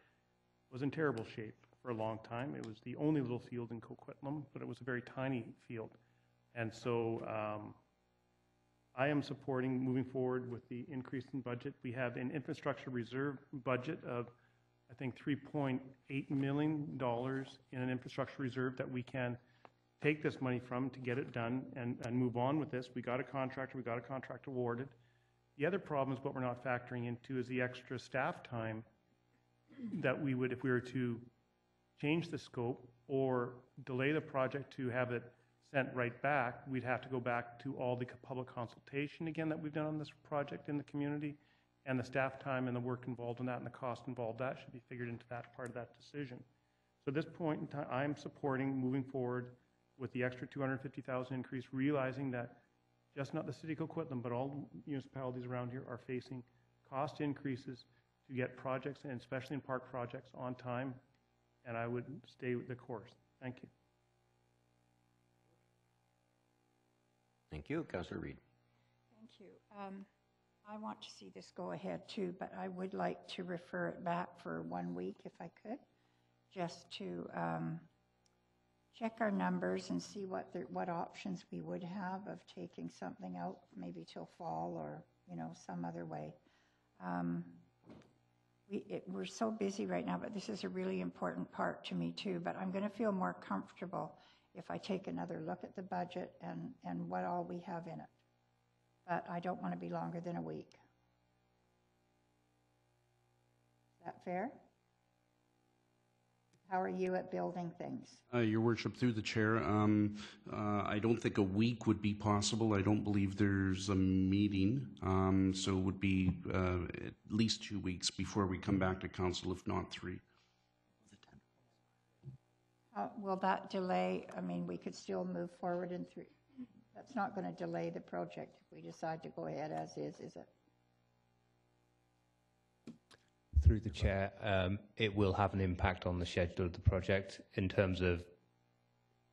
was in terrible shape for a long time. It was the only little field in Coquitlam, but it was a very tiny field. And so I am supporting moving forward with the increase in budget. We have an infrastructure reserve budget of, I think, $3.8 million in an infrastructure reserve that we can take this money from to get it done and move on with this. We got a contractor, we got a contract awarded. The other problem is what we're not factoring into is the extra staff time that we would, if we were to change the scope or delay the project to have it sent right back, we'd have to go back to all the public consultation again that we've done on this project in the community, and the staff time and the work involved in that and the cost involved, that should be figured into that part of that decision. So at this point in time, I'm supporting moving forward with the extra $250,000 increase, realizing that just not the city of Coquitlam, but all municipalities around here are facing cost increases to get projects, and especially in park projects, on time, and I would stay the course. Thank you. Thank you. Councillor Reid. Thank you. I want to see this go ahead too, but I would like to refer it back for 1 week if I could, just to check our numbers and see what options we would have of taking something out, maybe till fall or, some other way. We're so busy right now, but this is a really important part to me too, but I'm going to feel more comfortable if I take another look at the budget and what all we have in it. But I don't want to be longer than a week. Is that fair? How are you at building things? Your Worship, through the chair, I don't think a week would be possible. I don't believe there's a meeting, so it would be at least 2 weeks before we come back to council, if not 3. Will that delay? I mean, we could still move forward in 3. That's not going to delay the project if we decide to go ahead as is it? Through the chair, it will have an impact on the schedule of the project in terms of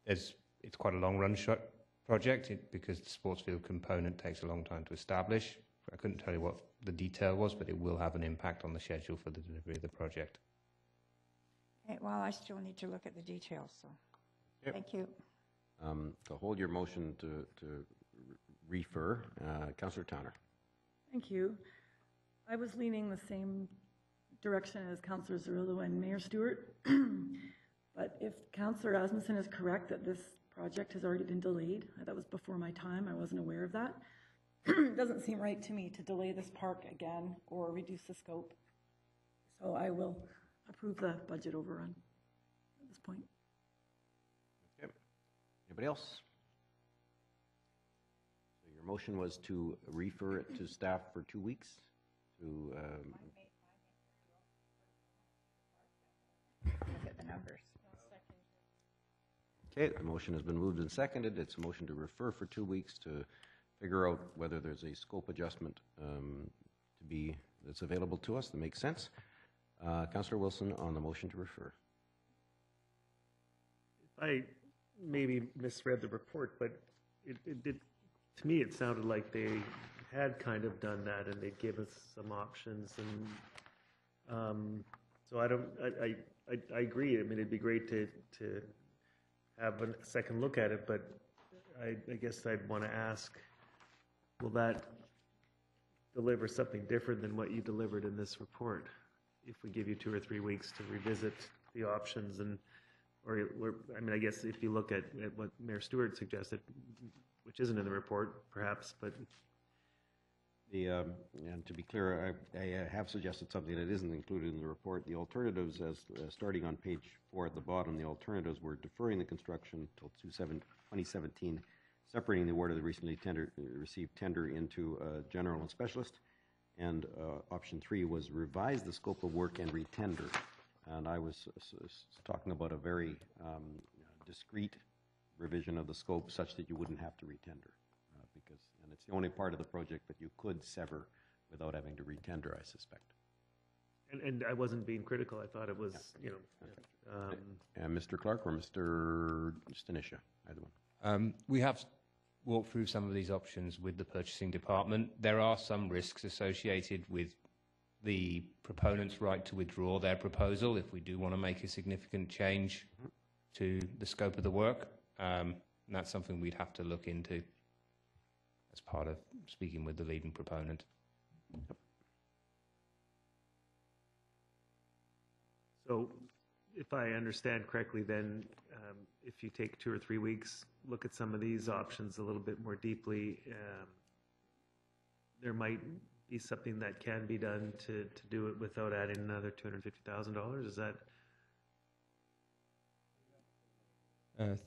it's quite a long run project because the sports field component takes a long time to establish. I couldn't tell you what the detail was, but it will have an impact on the schedule for the delivery of the project. Okay, well, I still need to look at the details, so thank you. To hold your motion to refer, Councillor Towner. Thank you. I was leaning the same direction as Councillor Zerillo and Mayor Stewart, but if Councillor Asmussen is correct that this project has already been delayed, that was before my time, I wasn't aware of that. It doesn't seem right to me to delay this park again or reduce the scope. So I will approve the budget overrun at this point. Okay. Anybody else? So your motion was to refer it to staff for 2 weeks to look at the numbers. Okay, the motion has been moved and seconded. It's a motion to refer for 2 weeks to figure out whether there's a scope adjustment that's available to us that makes sense. Councillor Wilson on the motion to refer. I maybe misread the report, but it did, to me, it sounded like they had kind of done that and they'd give us some options, and so I agree. I mean, it'd be great to have a second look at it, but I guess I'd want to ask, will that deliver something different than what you delivered in this report if we give you 2 or 3 weeks to revisit the options? And I mean, I guess if you look at what Mayor Stewart suggested, which isn't in the report perhaps, but and to be clear, I have suggested something that isn't included in the report. The alternatives, as starting on page 4 at the bottom, the alternatives were deferring the construction till 2017, separating the award of the recently received tender into general and specialist, and option 3 was revise the scope of work and retender. And I was talking about a very discrete revision of the scope such that you wouldn't have to retender. And it's the only part of the project that you could sever without having to retender, I suspect. and I wasn't being critical. I thought it was, Mr. Clark or Mr. Stanisha, either one. We have walked through some of these options with the purchasing department. There are some risks associated with the proponent's right to withdraw their proposal if we do want to make a significant change to the scope of the work. And that's something we'd have to look into as part of speaking with the leading proponent. So if I understand correctly, then if you take 2 or 3 weeks, look at some of these options a little bit more deeply, there might be something that can be done to do it without adding another $250,000. Is that?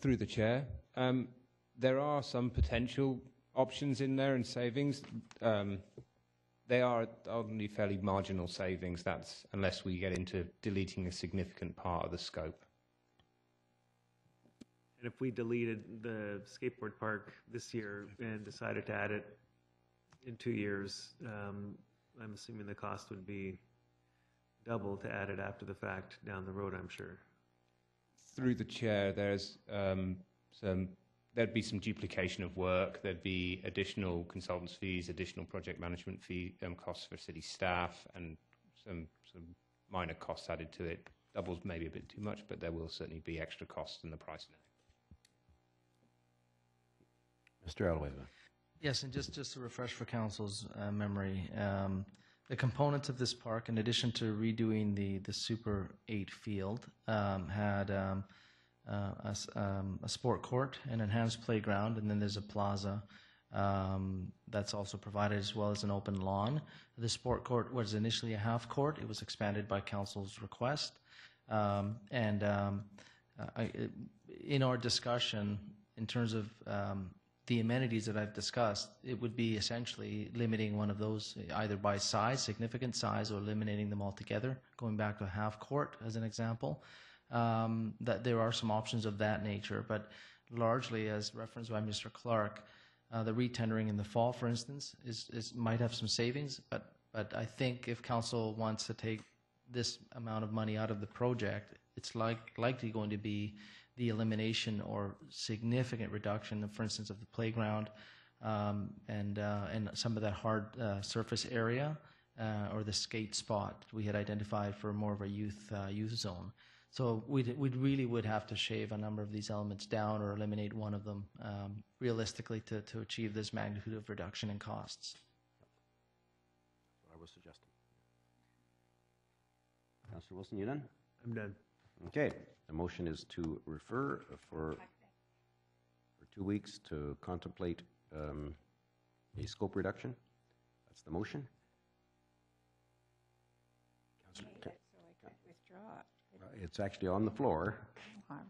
Through the chair. There are some potential options in there and savings. They are only fairly marginal savings, that's unless we get into deleting a significant part of the scope. And if we deleted the skateboard park this year and decided to add it in 2 years, I'm assuming the cost would be double to add it after the fact down the road, I'm sure. Through the chair, there'd be some duplication of work. There'd be additional consultants fees, additional project management fee costs for city staff, and some minor costs added to it. Doubles maybe a bit too much, but there will certainly be extra costs in the price now. Mr. Alweza. Yes, and just to refresh for council's memory, the components of this park, in addition to redoing the Super 8 field, had a sport court, an enhanced playground, and then there's a plaza that's also provided, as well as an open lawn. The sport court was initially a half court. It was expanded by council's request. In our discussion, in terms of the amenities that I've discussed, it would be essentially limiting one of those either by size, significant size, or eliminating them altogether, going back to a half court as an example. That there are some options of that nature, but largely, as referenced by Mr. Clark, the retendering in the fall, for instance, might have some savings, but I think if council wants to take this amount of money out of the project, it's likely going to be the elimination or significant reduction, for instance, of the playground and some of that hard surface area or the skate spot we had identified for more of a youth zone. So we really would have to shave a number of these elements down or eliminate one of them realistically to achieve this magnitude of reduction in costs. That's what I was suggesting. Councillor Wilson, you done? I'm done. Okay. The motion is to refer for 2 weeks to contemplate a scope reduction. That's the motion. So I could withdraw it. It's actually on the floor. All right.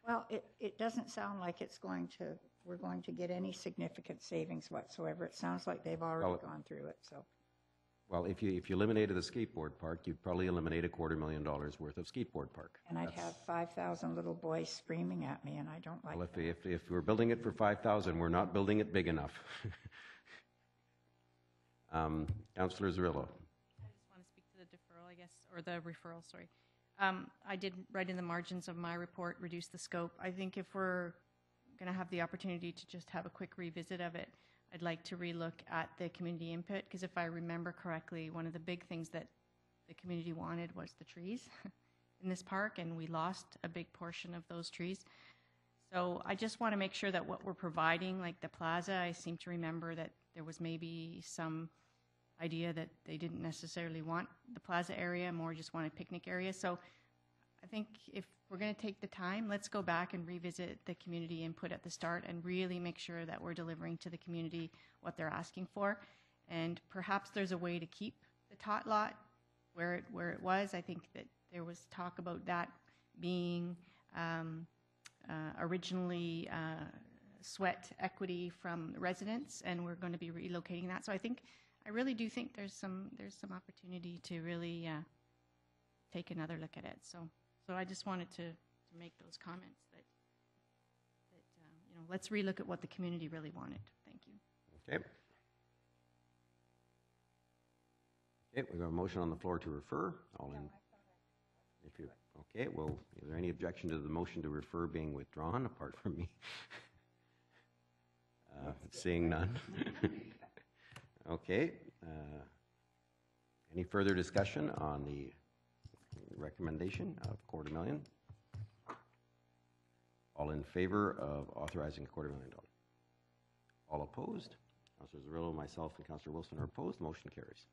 Well, it doesn't sound like we're going to get any significant savings whatsoever. It sounds like they've already gone through it, so. Well, if you eliminated the skateboard park, you'd probably eliminate $250,000 worth of skateboard park. And I'd have 5,000 little boys screaming at me, and I don't like that. Well, if we're building it for 5,000, we're not building it big enough. Councillor Zerillo. I just want to speak to the deferral, I guess, or the referral, sorry. I did write in the margins of my report, reduce the scope. I think if we're going to have the opportunity to just have a quick revisit of it, I'd like to relook at the community input, because if I remember correctly, one of the big things that the community wanted was the trees in this park, and we lost a big portion of those trees. So I just want to make sure that what we're providing, like the plaza, I seem to remember that there was maybe some idea that they didn't necessarily want the plaza area, more just wanted picnic area. So I think if we're going to take the time, let's go back and revisit the community input at the start and really make sure that we're delivering to the community what they're asking for. And perhaps there's a way to keep the tot lot where it was. I think that there was talk about that being originally sweat equity from residents, and we're going to be relocating that. So I really do think there's some opportunity to really take another look at it. So I just wanted to make those comments that let's relook at what the community really wanted. Thank you. Okay. Okay, we have a motion on the floor to refer. Okay, well, is there any objection to the motion to refer being withdrawn apart from me? Seeing none. Okay. Any further discussion on the recommendation of $250,000? All in favor of authorizing $250,000? All opposed? Councillor Zerillo, myself, and Councillor Wilson are opposed. Motion carries.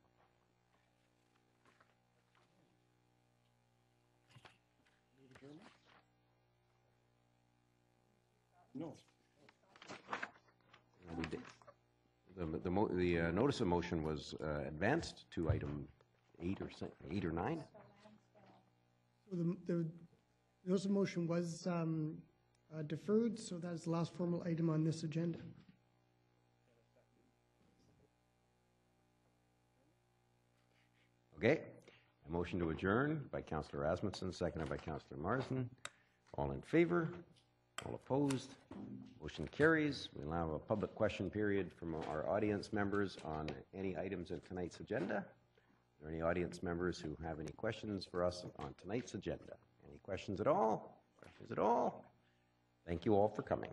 No. The notice of motion was advanced to item 8 or 9. So the notice of motion was deferred, so that is the last formal item on this agenda. Okay. A motion to adjourn by Councillor Rasmussen, seconded by Councillor Marsden. All in favor? All opposed? Motion carries. We'll now have a public question period from our audience members on any items in tonight's agenda. Are there any audience members who have any questions for us on tonight's agenda? Any questions at all? Questions at all? Thank you all for coming.